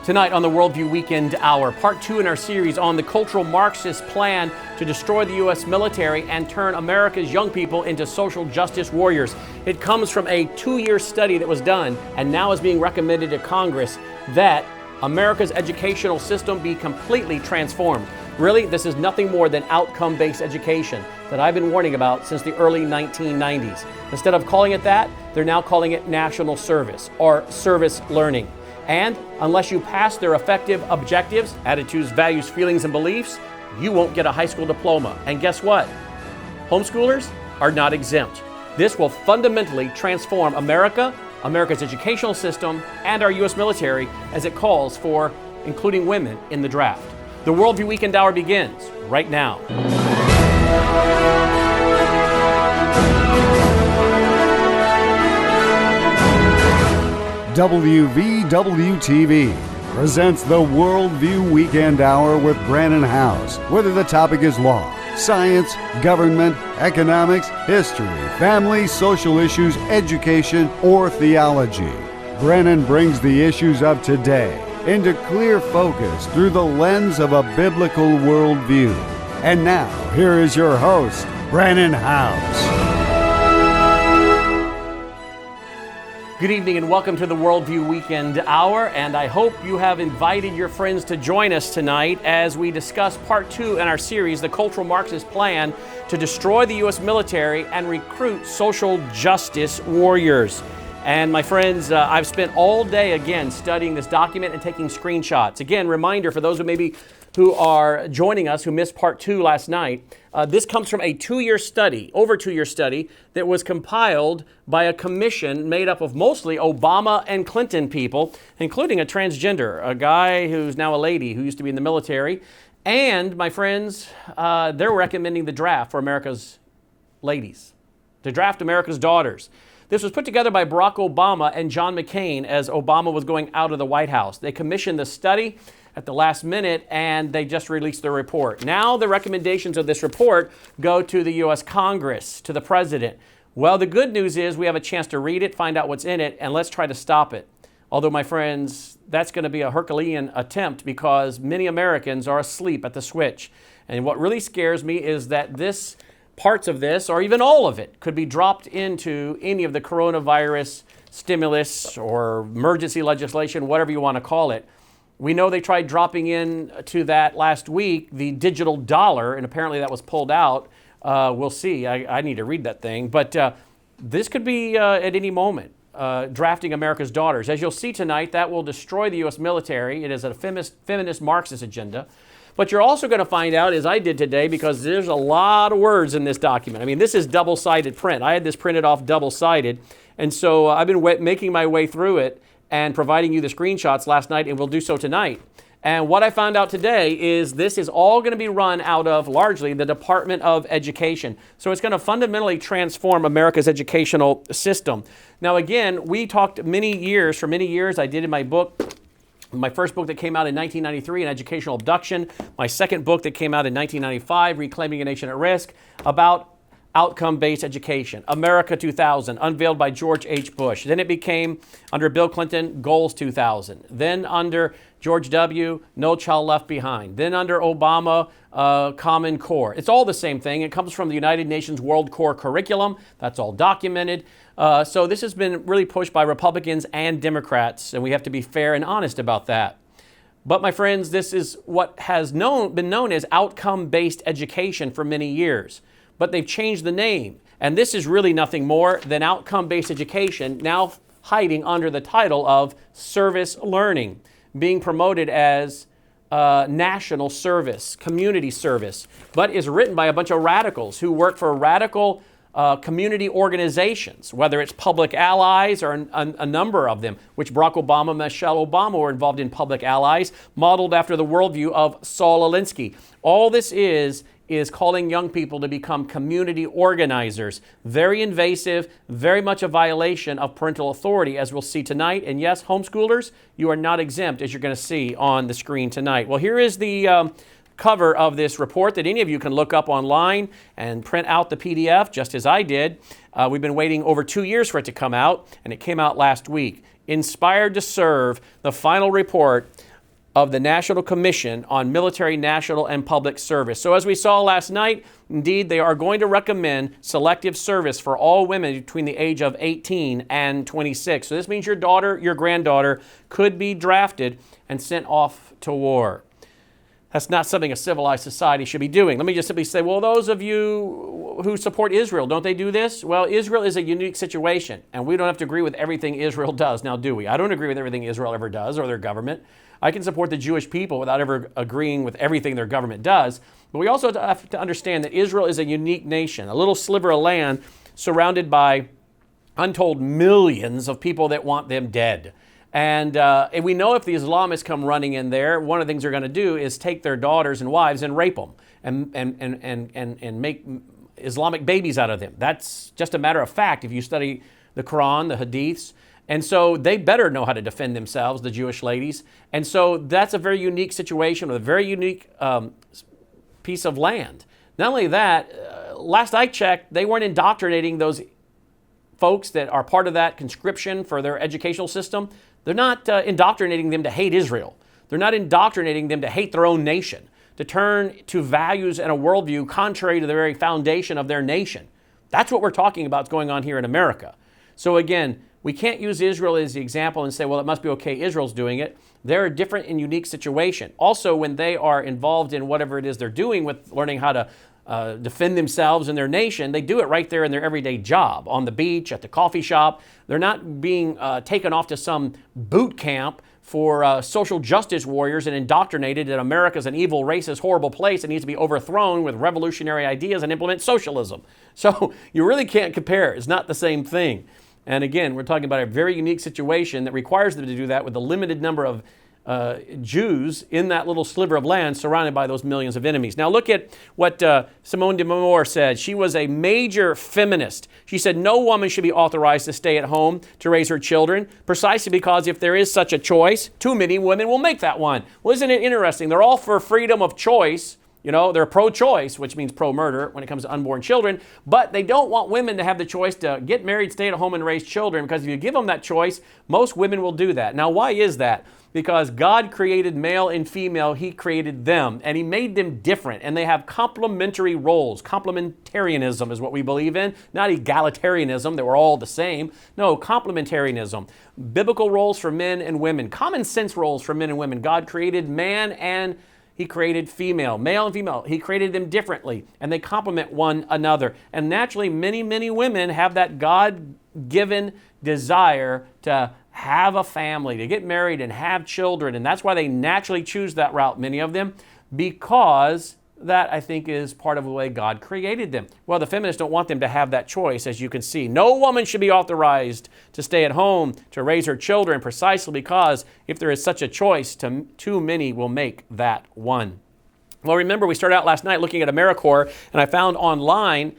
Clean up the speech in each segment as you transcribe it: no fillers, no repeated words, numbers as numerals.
Tonight on the Worldview Weekend Hour, part 2 in our series on the cultural Marxist plan to destroy the U.S. military and turn America's young people into social justice warriors. It comes from a 2-year study that was done and now is being recommended to Congress that America's educational system be completely transformed. Really, this is nothing more than outcome-based education that I've been warning about since the early 1990s. Instead of calling it that, they're now calling it national service or service learning. And unless you pass their effective objectives, attitudes, values, feelings, and beliefs, you won't get a high school diploma. And guess what? Homeschoolers are not exempt. This will fundamentally transform America, America's educational system, and our U.S. military as it calls for including women in the draft. The Worldview Weekend Hour begins right now. WVW-TV presents the Worldview Weekend Hour with Brannon and Howse. Whether the topic is law, science, government, economics, history, family, social issues, education, or theology, Brannon brings the issues of today into clear focus through the lens of a biblical worldview. And now, here is your host, Brannon Howse. Good evening and welcome to the Worldview Weekend Hour, and I hope you have invited your friends to join us tonight as we discuss part 2 in our series, The Cultural Marxist Plan to Destroy the U.S. Military and Recruit Social Justice Warriors. And my friends, I've spent all day again studying this document and taking screenshots. Again, reminder for those who are joining us who missed part 2 last night, this comes from a 2-year study, over 2-year study, that was compiled by a commission made up of mostly Obama and Clinton people, including a transgender, a guy who's now a lady who used to be in the military. And my friends, they're recommending the draft for America's ladies, to draft America's daughters. This was put together by Barack Obama and John McCain as Obama was going out of the White House. They commissioned the study at the last minute, and they just released their report. Now the recommendations of this report go to the U.S. Congress, to the president. Well, the good news is we have a chance to read it, find out what's in it, and let's try to stop it. Although, my friends, that's going to be a Herculean attempt because many Americans are asleep at the switch. And what really scares me is that parts of this, or even all of it, could be dropped into any of the coronavirus stimulus or emergency legislation, whatever you want to call it. We know they tried dropping in to that last week, the digital dollar, and apparently that was pulled out. We'll see. I need to read that thing. But this could be at any moment, drafting America's daughters. As you'll see tonight, that will destroy the U.S. military. It is a feminist Marxist agenda. But you're also going to find out, as I did today, because there's a lot of words in this document. I mean, this is double-sided print. I had this printed off double-sided. And so I've been making my way through it and providing you the screenshots last night, and we'll do so tonight. And what I found out today is this is all going to be run out of, largely, the Department of Education. So it's going to fundamentally transform America's educational system. Now, again, we talked for many years, I did in my book, my first book that came out in 1993, An Educational Abduction. My second book that came out in 1995, Reclaiming a Nation at Risk, about outcome-based education. America 2000, unveiled by George H. Bush. Then it became, under Bill Clinton, Goals 2000. Then under George W., No Child Left Behind. Then under Obama, Common Core. It's all the same thing. It comes from the United Nations World Core Curriculum. That's all documented. So this has been really pushed by Republicans and Democrats, and we have to be fair and honest about that. But my friends, this is what has been known as outcome-based education for many years. But they've changed the name. And this is really nothing more than outcome-based education, now hiding under the title of service learning, being promoted as national service, community service, but is written by a bunch of radicals who work for radical community organizations, whether it's Public Allies or a number of them, which Barack Obama and Michelle Obama were involved in Public Allies, modeled after the worldview of Saul Alinsky. All this is calling young people to become community organizers. Very invasive, very much a violation of parental authority, as we'll see tonight. And yes, homeschoolers, you are not exempt, as you're going to see on the screen tonight. Well, here is the cover of this report that any of you can look up online and print out the PDF, just as I did. We've been waiting over 2 years for it to come out, and it came out last week. Inspired to Serve, the final report of the National Commission on Military, National, and Public Service. So as we saw last night, indeed, they are going to recommend selective service for all women between the age of 18 and 26. So this means your daughter, your granddaughter could be drafted and sent off to war. That's not something a civilized society should be doing. Let me just simply say, well, those of you who support Israel, don't they do this? Well, Israel is a unique situation, and we don't have to agree with everything Israel does. Now, do we? I don't agree with everything Israel ever does or their government. I can support the Jewish people without ever agreeing with everything their government does. But we also have to understand that Israel is a unique nation, a little sliver of land surrounded by untold millions of people that want them dead. And we know if the Islamists come running in there, one of the things they're going to do is take their daughters and wives and rape them and make Islamic babies out of them. That's just a matter of fact if you study the Quran, the Hadiths. And so they better know how to defend themselves, the Jewish ladies. And so that's a very unique situation with a very unique piece of land. Not only that, last I checked, they weren't indoctrinating those folks that are part of that conscription for their educational system. They're not indoctrinating them to hate Israel. They're not indoctrinating them to hate their own nation, to turn to values and a worldview contrary to the very foundation of their nation. That's what we're talking about going on here in America. So again, we can't use Israel as the example and say, well, it must be okay, Israel's doing it. They're a different and unique situation. Also, when they are involved in whatever it is they're doing with learning how to defend themselves and their nation, they do it right there in their everyday job, on the beach, at the coffee shop. They're not being taken off to some boot camp for social justice warriors and indoctrinated that America's an evil, racist, horrible place that needs to be overthrown with revolutionary ideas and implement socialism. So you really can't compare. It's not the same thing. And again, we're talking about a very unique situation that requires them to do that with a limited number of Jews in that little sliver of land surrounded by those millions of enemies. Now look at what Simone de Beauvoir said. She was a major feminist. She said no woman should be authorized to stay at home to raise her children, precisely because if there is such a choice, too many women will make that one. Well, isn't it interesting? They're all for freedom of choice. You know, they're pro-choice, which means pro-murder when it comes to unborn children, but they don't want women to have the choice to get married, stay at home, and raise children, because if you give them that choice, most women will do that. Now, why is that? Because God created male and female, He created them, and He made them different, and they have complementary roles. Complementarianism is what we believe in, not egalitarianism, that we're all the same. No, complementarianism. Biblical roles for men and women, common sense roles for men and women. God created man and He created female, male and female. He created them differently, and they complement one another. And naturally, many, many women have that God-given desire to have a family, to get married and have children. And that's why they naturally choose that route, many of them, because that, I think, is part of the way God created them. Well, the feminists don't want them to have that choice, as you can see. No woman should be authorized to stay at home to raise her children, precisely because if there is such a choice, too many will make that one. Well, remember, we started out last night looking at AmeriCorps, and I found online,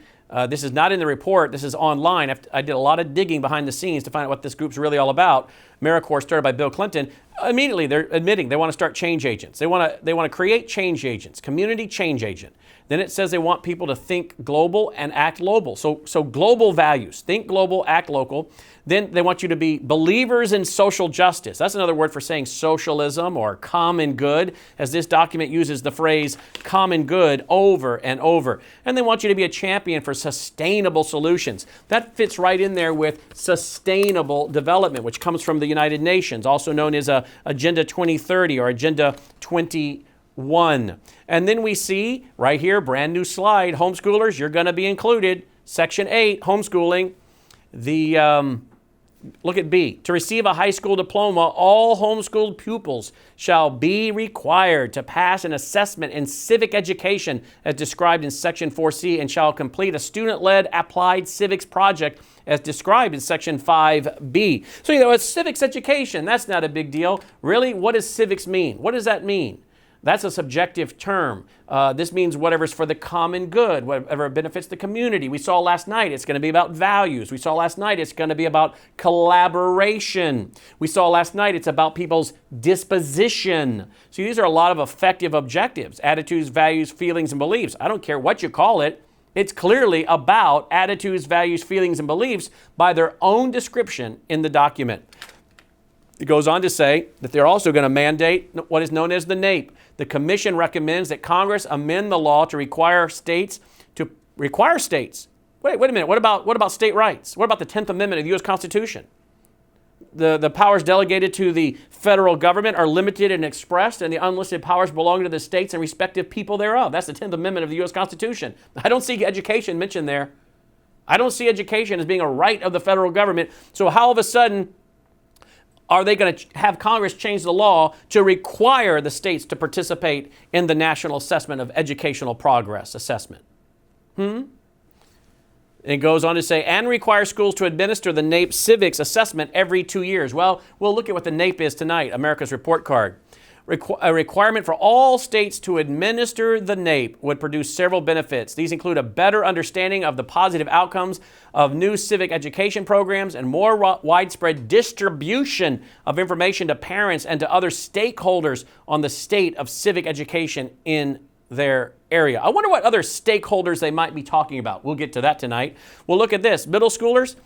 this is not in the report, this is online. I did a lot of digging behind the scenes to find out what this group's really all about. AmeriCorps, started by Bill Clinton. Immediately, they're admitting they want to start change agents. They want to create change agents, community change agent. Then it says they want people to think global and act local. So global values, think global, act local. Then they want you to be believers in social justice. That's another word for saying socialism or common good, as this document uses the phrase common good over and over. And they want you to be a champion for sustainable solutions. That fits right in there with sustainable development, which comes from the United Nations, also known as Agenda 2030 or Agenda 21. And then we see right here, brand new slide, homeschoolers, you're going to be included. Section 8, homeschooling. Look at B. To receive a high school diploma, all homeschooled pupils shall be required to pass an assessment in civic education as described in Section 4C and shall complete a student-led applied civics project as described in Section 5B. So, it's civics education. That's not a big deal. Really, what does civics mean? What does that mean? That's a subjective term. This means whatever's for the common good, whatever benefits the community. We saw last night it's going to be about values. We saw last night it's going to be about collaboration. We saw last night it's about people's disposition. See, these are a lot of effective objectives: attitudes, values, feelings, and beliefs. I don't care what you call it. It's clearly about attitudes, values, feelings, and beliefs by their own description in the document. It goes on to say that they're also going to mandate what is known as the NAEP. The commission recommends that Congress amend the law to require states. Wait a minute. What about state rights? What about the 10th Amendment of the U.S. Constitution? The powers delegated to the federal government are limited and expressed, and the unlisted powers belong to the states and respective people thereof. That's the 10th Amendment of the U.S. Constitution. I don't see education mentioned there. I don't see education as being a right of the federal government. So how all of a sudden are they going to have Congress change the law to require the states to participate in the National Assessment of Educational Progress assessment? It goes on to say, and require schools to administer the NAEP Civics assessment every 2 years. Well, we'll look at what the NAEP is tonight, America's Report Card. A requirement for all states to administer the NAEP would produce several benefits. These include a better understanding of the positive outcomes of new civic education programs and more widespread distribution of information to parents and to other stakeholders on the state of civic education in their area. I wonder what other stakeholders they might be talking about. We'll get to that tonight. We'll look at this. Middle schoolers,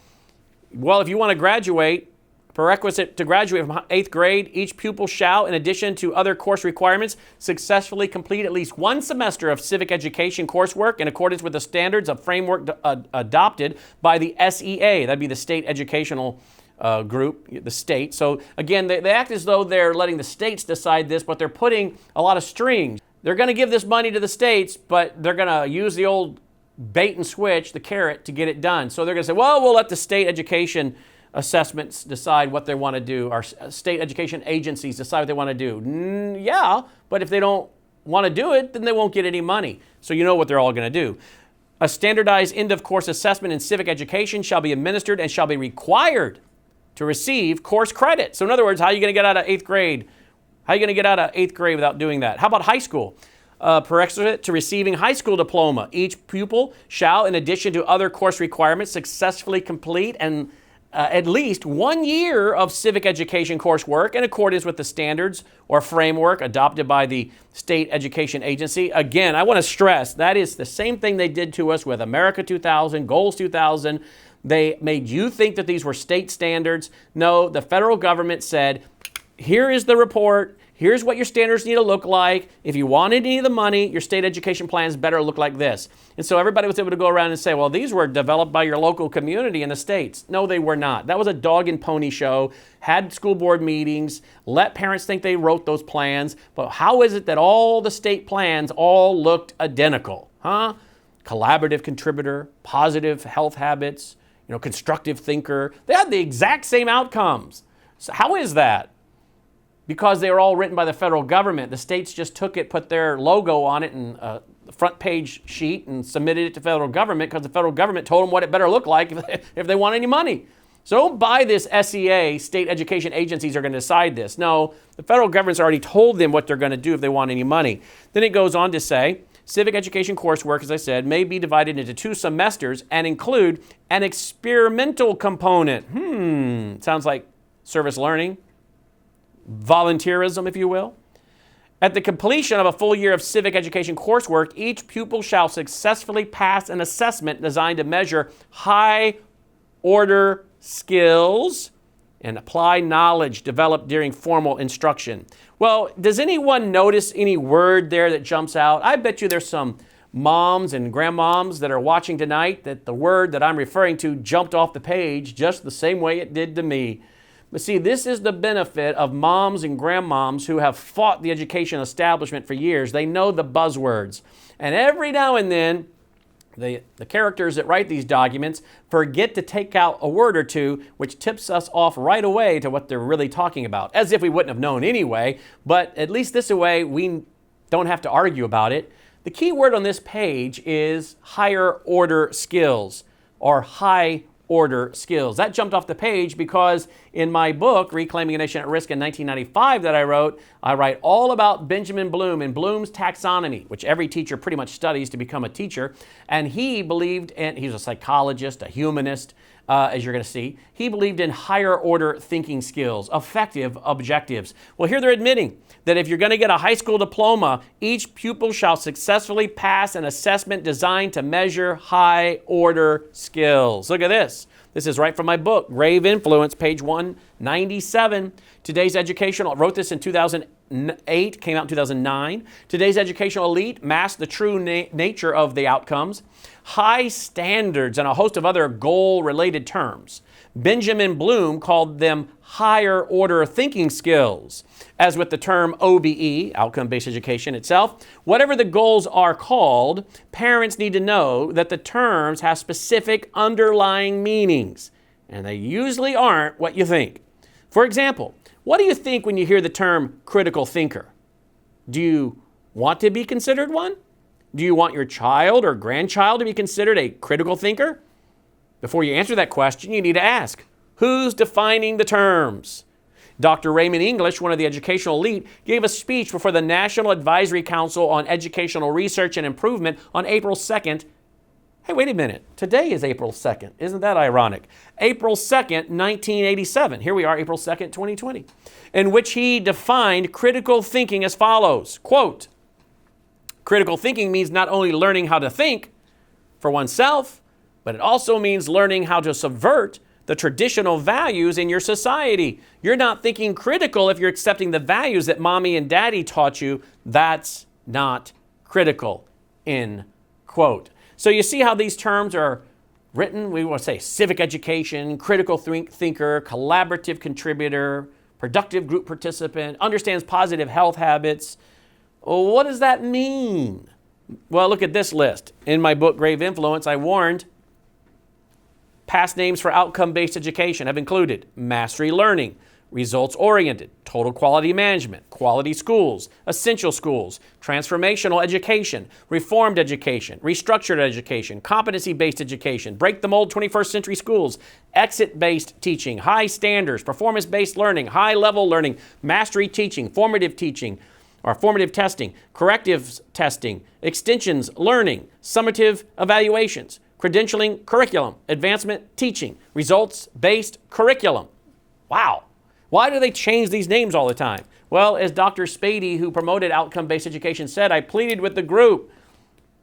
well, if you want to graduate, prerequisite to graduate from 8th grade, each pupil shall, in addition to other course requirements, successfully complete at least one semester of civic education coursework in accordance with the standards of framework adopted by the SEA. That'd be the state educational group, the state. So again, they act as though they're letting the states decide this, but they're putting a lot of strings. They're going to give this money to the states, but they're going to use the old bait and switch, the carrot, to get it done. So they're going to say, well, we'll let the state education assessments decide what they want to do. Our state education agencies decide what they want to do. Yeah, but if they don't want to do it, then they won't get any money. So you know what they're all going to do. A standardized end-of-course assessment in civic education shall be administered and shall be required to receive course credit. So in other words, how are you going to get out of 8th grade? How are you going to get out of 8th grade without doing that? How about high school? Prerequisite to receiving high school diploma. Each pupil shall, in addition to other course requirements, successfully complete and at least 1 year of civic education coursework in accordance with the standards or framework adopted by the state education agency. Again, I want to stress that is the same thing they did to us with America 2000, Goals 2000. They made you think that these were state standards. No, the federal government said, here is the report. Here's what your standards need to look like. If you want any of the money, your state education plans better look like this. And so everybody was able to go around and say, well, these were developed by your local community in the states. No, they were not. That was a dog and pony show, had school board meetings, let parents think they wrote those plans. But how is it that all the state plans all looked identical? Collaborative contributor, positive health habits, constructive thinker. They had the exact same outcomes. So how is that? Because they were all written by the federal government. The states just took it, put their logo on it and the front page sheet and submitted it to federal government because the federal government told them what it better look like if they want any money. So don't buy this SEA, state education agencies are going to decide this. No, the federal government's already told them what they're going to do if they want any money. Then it goes on to say, civic education coursework, as I said, may be divided into 2 semesters and include an experimental component. Sounds like service learning. Volunteerism, if you will. At the completion of a full year of civic education coursework, each pupil shall successfully pass an assessment designed to measure high-order skills and apply knowledge developed during formal instruction. Well, does anyone notice any word there that jumps out? I bet you there's some moms and grandmoms that are watching tonight that the word that I'm referring to jumped off the page just the same way it did to me. But see, this is the benefit of moms and grandmoms who have fought the education establishment for years. They know the buzzwords. And every now and then, the characters that write these documents forget to take out a word or two, which tips us off right away to what they're really talking about, as if we wouldn't have known anyway. But at least this way, we don't have to argue about it. The key word on this page is higher order skills, or high order skills. That jumped off the page because in my book, Reclaiming a Nation at Risk in 1995 that I write all about Benjamin Bloom and Bloom's taxonomy, which every teacher pretty much studies to become a teacher. And he believed, and he was a psychologist, a humanist, as you're going to see. He believed in higher order thinking skills, effective objectives. Well, here they're admitting that if you're going to get a high school diploma, each pupil shall successfully pass an assessment designed to measure high order skills. Look at this. This is right from my book, Grave Influence, page 197. Today's educational, wrote this in 2008, came out in 2009. Today's educational elite masked the true nature of the outcomes. High standards and a host of other goal-related terms. Benjamin Bloom called them higher order thinking skills. As with the term OBE, outcome-based education itself, whatever the goals are called, parents need to know that the terms have specific underlying meanings, and they usually aren't what you think. For example, what do you think when you hear the term critical thinker? Do you want to be considered one? Do you want your child or grandchild to be considered a critical thinker? Before you answer that question, you need to ask, who's defining the terms? Dr. Raymond English, one of the educational elite, gave a speech before the National Advisory Council on Educational Research and Improvement on April 2nd. Hey, wait a minute. Today is April 2nd. Isn't that ironic? April 2nd, 1987. Here we are, April 2nd, 2020. In which he defined critical thinking as follows, quote, critical thinking means not only learning how to think for oneself, but it also means learning how to subvert the traditional values in your society. You're not thinking critical if you're accepting the values that mommy and daddy taught you. That's not critical, end quote. So you see how these terms are written? We want to say civic education, critical thinker, collaborative contributor, productive group participant, understands positive health habits. Well, what does that mean? Well, look at this list. In my book, Grave Influence, I warned past names for outcome-based education have included mastery learning, results-oriented, total quality management, quality schools, essential schools, transformational education, reformed education, restructured education, competency-based education, break the mold 21st century schools, exit-based teaching, high standards, performance-based learning, high-level learning, mastery teaching, formative testing, corrective testing, extensions learning, summative evaluations, credentialing curriculum, advancement teaching, results-based curriculum. Wow. Why do they change these names all the time? Well, as Dr. Spady, who promoted outcome-based education, said, I pleaded with the group.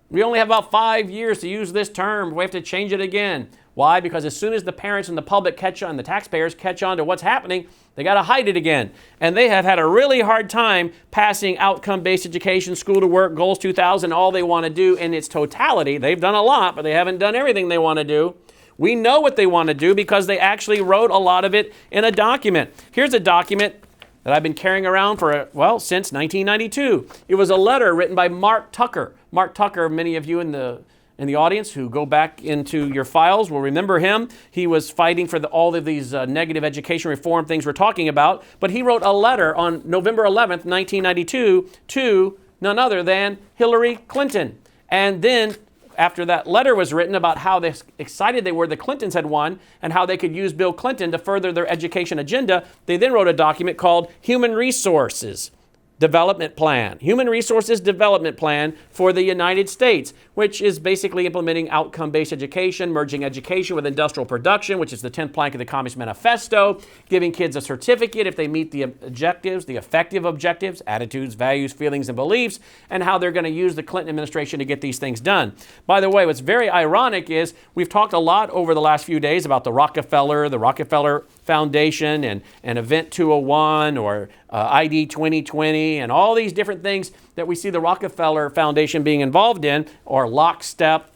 We only have about 5 years to use this term. We have to change it again. Why? Because as soon as the parents and the public catch on, the taxpayers catch on to what's happening, they got to hide it again. And they have had a really hard time passing outcome-based education, school to work, goals 2000, all they want to do in its totality. They've done a lot, but they haven't done everything they want to do. We know what they want to do because they actually wrote a lot of it in a document. Here's a document that I've been carrying around for, since 1992. It was a letter written by Mark Tucker. Mark Tucker, many of you in the audience who go back into your files will remember him. He was fighting for all of these negative education reform things we're talking about. But he wrote a letter on November 11th, 1992 to none other than Hillary Clinton. And then after that letter was written about how excited they were the Clintons had won and how they could use Bill Clinton to further their education agenda, they then wrote a document called Human Resources Development Plan, Human Resources Development Plan for the United States, which is basically implementing outcome-based education, merging education with industrial production, which is the 10th plank of the Communist Manifesto, giving kids a certificate if they meet the objectives, the effective objectives, attitudes, values, feelings, and beliefs, and how they're going to use the Clinton administration to get these things done. By the way, what's very ironic is we've talked a lot over the last few days about the Rockefeller Foundation and Event 201 or ID 2020 and all these different things that we see the Rockefeller Foundation being involved in, or lockstep.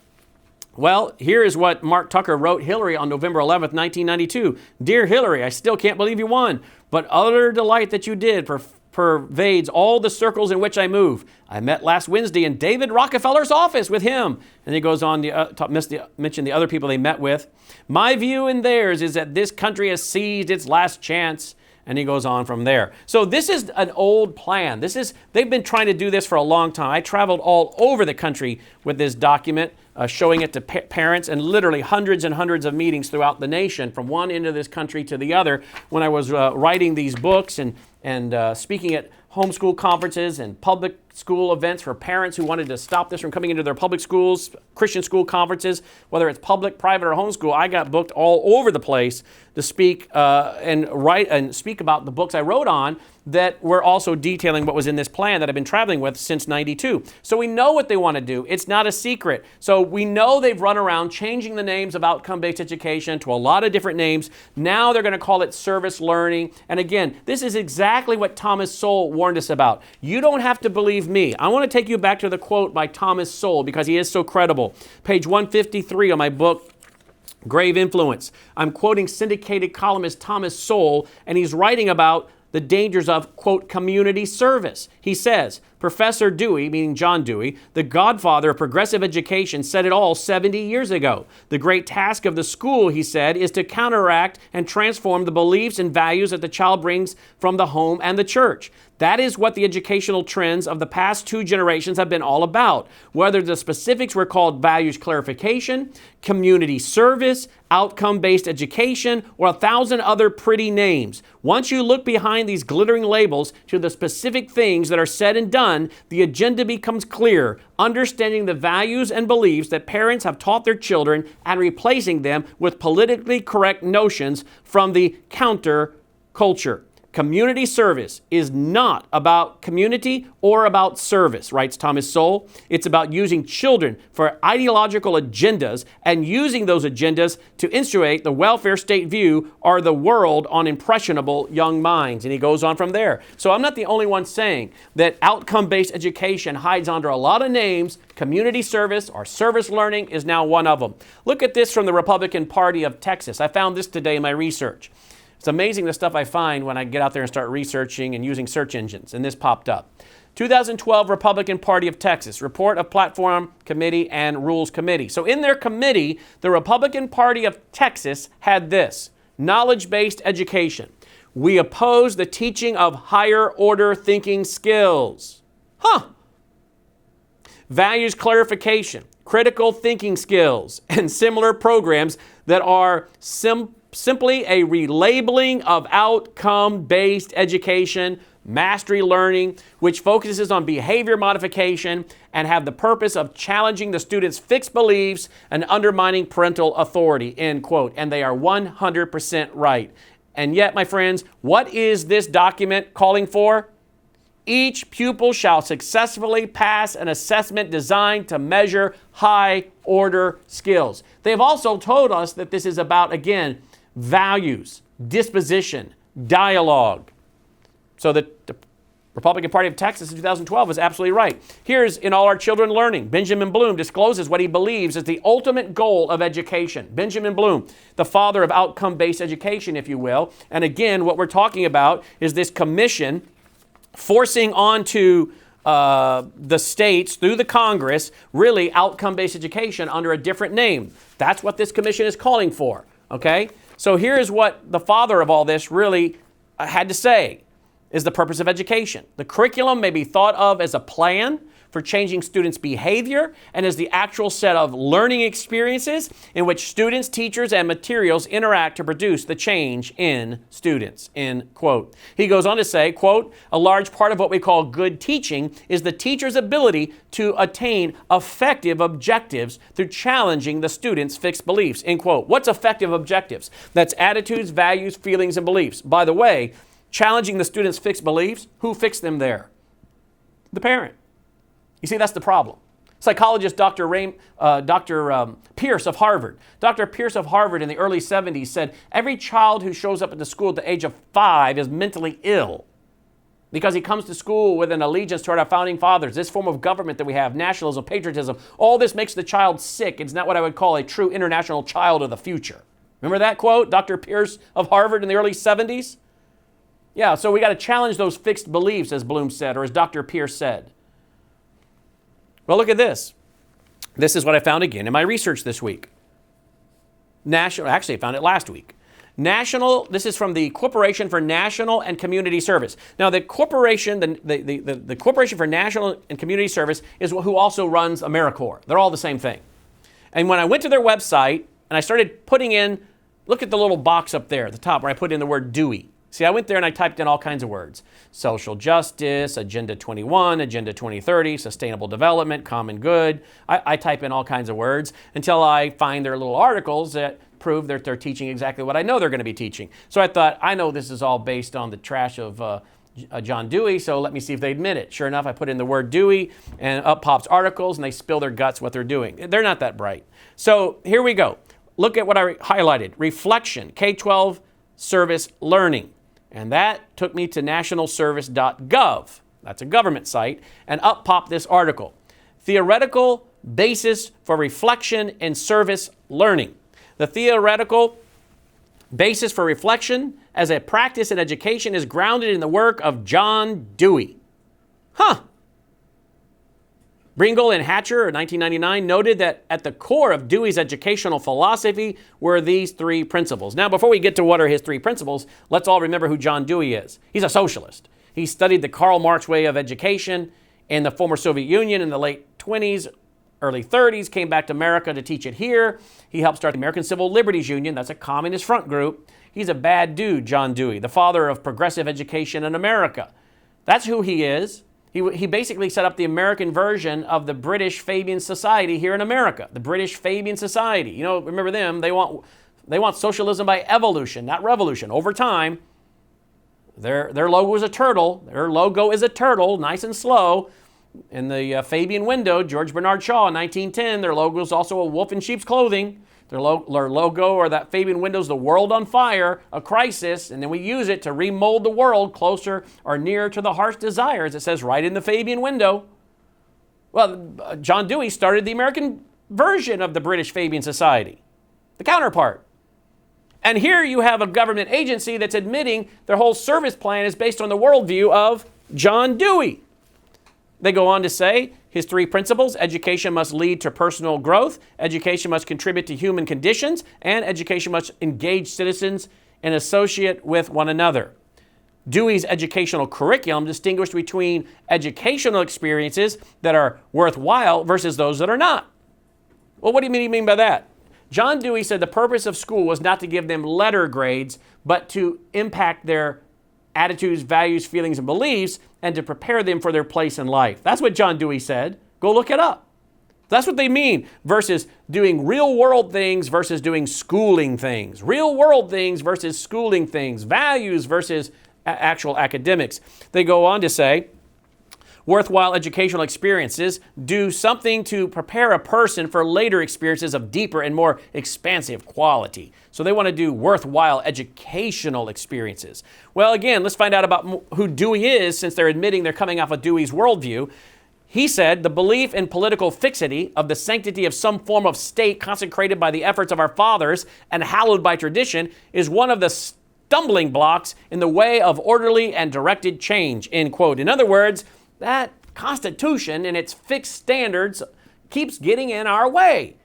Well, here is what Mark Tucker wrote Hillary on November 11th, 1992. Dear Hillary, I still can't believe you won, but utter delight that you did pervades all the circles in which I move. I met last Wednesday in David Rockefeller's office with him. And he goes on to mention the other people they met with. My view and theirs is that this country has seized its last chance. And he goes on from there. So this is an old plan. They've been trying to do this for a long time. I traveled all over the country with this document, showing it to parents, and literally hundreds and hundreds of meetings throughout the nation, from one end of this country to the other, when I was writing these books and speaking at homeschool conferences and public school events for parents who wanted to stop this from coming into their public schools, Christian school conferences, whether it's public, private, or homeschool. I got booked all over the place to speak and write and speak about the books I wrote on that were also detailing what was in this plan that I've been traveling with since '92. So we know what they want to do. It's not a secret. So we know they've run around changing the names of outcome-based education to a lot of different names. Now they're going to call it service learning. And again, this is exactly what Thomas Sowell warned us about. You don't have to believe me. I want to take you back to the quote by Thomas Sowell because he is so credible. Page 153 of my book, Grave Influence. I'm quoting syndicated columnist Thomas Sowell, and he's writing about the dangers of, quote, community service. He says, Professor Dewey, meaning John Dewey, the godfather of progressive education, said it all 70 years ago. The great task of the school, he said, is to counteract and transform the beliefs and values that the child brings from the home and the church. That is what the educational trends of the past 2 generations have been all about. Whether the specifics were called values clarification, community service, outcome-based education, or 1,000 other pretty names. Once you look behind these glittering labels to the specific things that are said and done, the agenda becomes clear, understanding the values and beliefs that parents have taught their children and replacing them with politically correct notions from the counter-culture. Community service is not about community or about service, writes Thomas Sowell. It's about using children for ideological agendas and using those agendas to instrument the welfare state view or the world on impressionable young minds. And he goes on from there. So I'm not the only one saying that outcome-based education hides under a lot of names. Community service or service learning is now one of them. Look at this from the Republican Party of Texas. I found this today in my research. It's amazing the stuff I find when I get out there and start researching and using search engines, and this popped up. 2012 Republican Party of Texas, report of Platform Committee and Rules Committee. So in their committee, the Republican Party of Texas had this, knowledge-based education. We oppose the teaching of higher order thinking skills. Values clarification, critical thinking skills, and similar programs that are simply a relabeling of outcome-based education, mastery learning, which focuses on behavior modification and have the purpose of challenging the students' fixed beliefs and undermining parental authority, end quote. And they are 100% right. And yet, my friends, what is this document calling for? Each pupil shall successfully pass an assessment designed to measure high-order skills. They have also told us that this is about, again, values, disposition, dialogue. So the Republican Party of Texas in 2012 was absolutely right. Here's In All Our Children Learning. Benjamin Bloom discloses what he believes is the ultimate goal of education. Benjamin Bloom, the father of outcome-based education, if you will. And again, what we're talking about is this commission forcing onto the states through the Congress really outcome-based education under a different name. That's what this commission is calling for, okay? So here's what the father of all this really had to say is the purpose of education. The curriculum may be thought of as a plan for changing students' behavior and as the actual set of learning experiences in which students, teachers, and materials interact to produce the change in students, end quote. He goes on to say, quote, a large part of what we call good teaching is the teacher's ability to attain effective objectives through challenging the students' fixed beliefs, end quote. What's effective objectives? That's attitudes, values, feelings, and beliefs. By the way, challenging the students' fixed beliefs, who fixed them there? The parent. You see, that's the problem. Psychologist Dr. Pierce of Harvard. Dr. Pierce of Harvard in the early 70s said, every child who shows up at the school at the age of 5 is mentally ill because he comes to school with an allegiance toward our founding fathers, this form of government that we have, nationalism, patriotism. All this makes the child sick. It's not what I would call a true international child of the future. Remember that quote, Dr. Pierce of Harvard in the early 70s? Yeah, so we got to challenge those fixed beliefs, as Bloom said, or as Dr. Pierce said. Well, look at this. This is what I found again in my research this week. Actually, I found it last week. This is from the Corporation for National and Community Service. Now, the corporation, the Corporation for National and Community Service is who also runs AmeriCorps. They're all the same thing. And when I went to their website and I started putting in, look at the little box up there at the top where I put in the word Dewey. See, I went there and I typed in all kinds of words. Social justice, Agenda 21, Agenda 2030, sustainable development, common good. I type in all kinds of words until I find their little articles that prove that they're teaching exactly what I know they're going to be teaching. So I thought, I know this is all based on the trash of John Dewey, so let me see if they admit it. Sure enough, I put in the word Dewey, and up pops articles, and they spill their guts what they're doing. They're not that bright. So here we go. Look at what I highlighted. Reflection, K-12 service learning. And that took me to nationalservice.gov. That's a government site. And up popped this article. Theoretical basis for reflection in service learning. The theoretical basis for reflection as a practice in education is grounded in the work of John Dewey. Bringle and Hatcher in 1999 noted that at the core of Dewey's educational philosophy were these three principles. Now, before we get to what are his three principles, let's all remember who John Dewey is. He's a socialist. He studied the Karl Marx way of education in the former Soviet Union in the late 20s, early 30s, came back to America to teach it here. He helped start the American Civil Liberties Union. That's a communist front group. He's a bad dude, John Dewey, the father of progressive education in America. That's who he is. He basically set up the American version of the British Fabian Society here in America. The British Fabian Society. You know, remember them. They want socialism by evolution, not revolution. Over time, their logo is a turtle. Their logo is a turtle, nice and slow. In the Fabian window, George Bernard Shaw in 1910, their logo is also a wolf in sheep's clothing. Their logo or that Fabian window is the world on fire, a crisis, and then we use it to remold the world closer or nearer to the heart's desires. It says right in the Fabian window. Well, John Dewey started the American version of the British Fabian Society, the counterpart. And here you have a government agency that's admitting their whole service plan is based on the worldview of John Dewey. They go on to say, his three principles: education must lead to personal growth, education must contribute to human conditions, and education must engage citizens and associate with one another. Dewey's educational curriculum distinguished between educational experiences that are worthwhile versus those that are not. Well, what do you mean by that? John Dewey said the purpose of school was not to give them letter grades, but to impact their attitudes, values, feelings, and beliefs, and to prepare them for their place in life. That's what John Dewey said. Go look it up. That's what they mean versus doing real world things versus doing schooling things. Real world things versus schooling things. Values versus actual academics. They go on to say, worthwhile educational experiences do something to prepare a person for later experiences of deeper and more expansive quality. So they want to do worthwhile educational experiences. Well, again, let's find out about who Dewey is, since they're admitting they're coming off of Dewey's worldview. He said, the belief in political fixity of the sanctity of some form of state consecrated by the efforts of our fathers and hallowed by tradition is one of the stumbling blocks in the way of orderly and directed change, end quote. In other words, that Constitution and its fixed standards keeps getting in our way.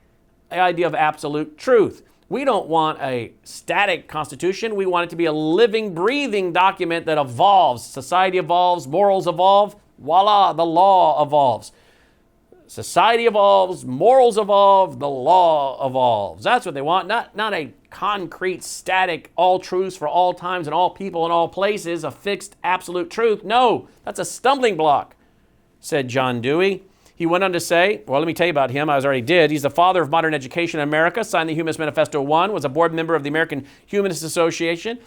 The idea of absolute truth. We don't want a static Constitution. We want it to be a living, breathing document that evolves. Society evolves, morals evolve. Voila, the law evolves. Society evolves, morals evolve, the law evolves. That's what they want, not a concrete, static, all truths for all times and all people in all places, a fixed, absolute truth. No, that's a stumbling block, said John Dewey. He went on to say, well, let me tell you about him. I already did. He's the father of modern education in America, signed the Humanist Manifesto 1, was a board member of the American Humanist Association,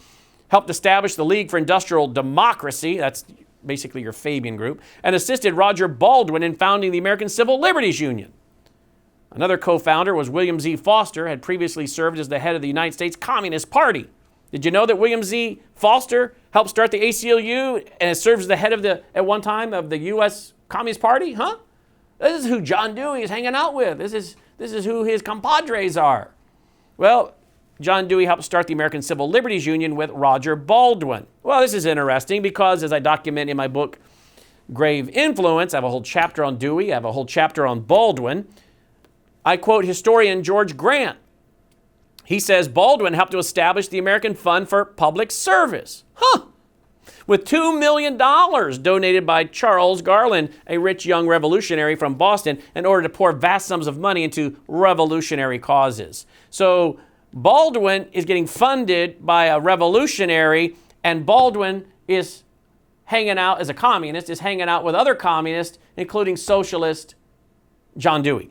helped establish the League for Industrial Democracy, that's basically your Fabian group, and assisted Roger Baldwin in founding the American Civil Liberties Union. Another co-founder was William Z. Foster, had previously served as the head of the United States Communist Party. Did you know that William Z. Foster helped start the ACLU and has served as the head of at one time of the U.S. Communist Party? Huh? This is who John Dewey is hanging out with. This is who his compadres are. Well, John Dewey helped start the American Civil Liberties Union with Roger Baldwin. Well, this is interesting because, as I document in my book, Grave Influence, I have a whole chapter on Dewey, I have a whole chapter on Baldwin. I quote historian George Grant. He says Baldwin helped to establish the American Fund for Public Service. With $2 million donated by Charles Garland, a rich young revolutionary from Boston, in order to pour vast sums of money into revolutionary causes. So Baldwin is getting funded by a revolutionary And Baldwin is hanging out as a communist, is hanging out with other communists, including Socialist John Dewey.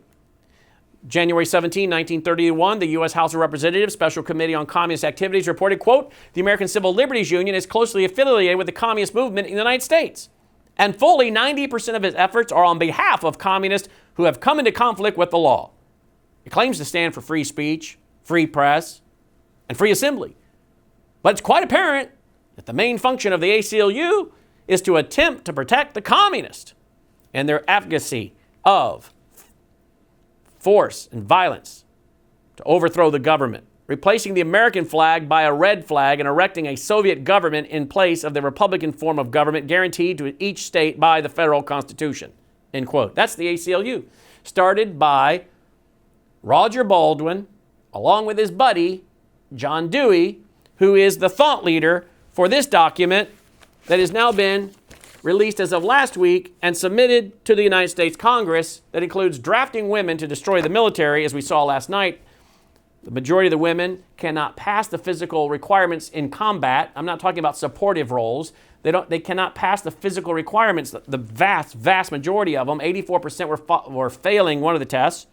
January 17, 1931, the U.S. House of Representatives Special Committee on Communist Activities reported, quote, the American Civil Liberties Union is closely affiliated with the communist movement in the United States. And fully 90% of its efforts are on behalf of communists who have come into conflict with the law. It claims to stand for free speech, free press, and free assembly. But it's quite apparent that the main function of the ACLU is to attempt to protect the communists and their advocacy of force and violence to overthrow the government, replacing the American flag by a red flag and erecting a Soviet government in place of the Republican form of government guaranteed to each state by the federal Constitution, end quote. That's the ACLU, started by Roger Baldwin, along with his buddy, John Dewey, who is the thought leader for this document that has now been released as of last week and submitted to the United States Congress, that includes drafting women to destroy the military, as we saw last night. The majority of the women cannot pass the physical requirements in combat. I'm not talking about supportive roles. They cannot pass the physical requirements. The vast majority of them, 84% were failing one of the tests.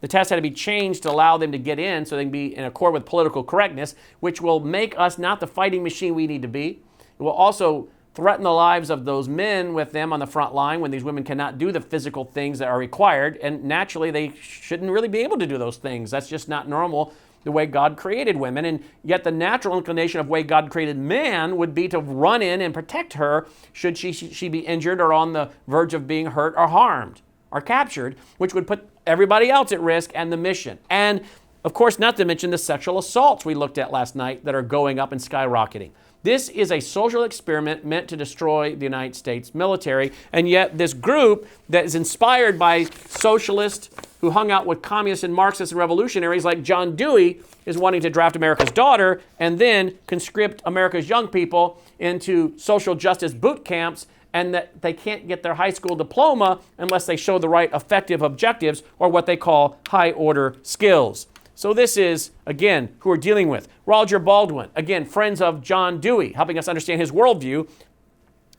The test had to be changed to allow them to get in so they can be in accord with political correctness, which will make us not the fighting machine we need to be. It will also threaten the lives of those men with them on the front line when these women cannot do the physical things that are required. And naturally, they shouldn't really be able to do those things. That's just not normal, the way God created women. And yet the natural inclination of the way God created man would be to run in and protect her should she be injured or on the verge of being hurt or harmed or captured, which would put everybody else at risk and the mission. And of course, not to mention the sexual assaults we looked at last night that are going up and skyrocketing. This is a social experiment meant to destroy the United States military, and yet this group that is inspired by socialists who hung out with communists and Marxists and revolutionaries like John Dewey is wanting to draft America's daughter and then conscript America's young people into social justice boot camps, and that they can't get their high school diploma unless they show the right effective objectives or what they call high order skills. So this is, again, who we're dealing with. Roger Baldwin, again, friends of John Dewey, helping us understand his worldview,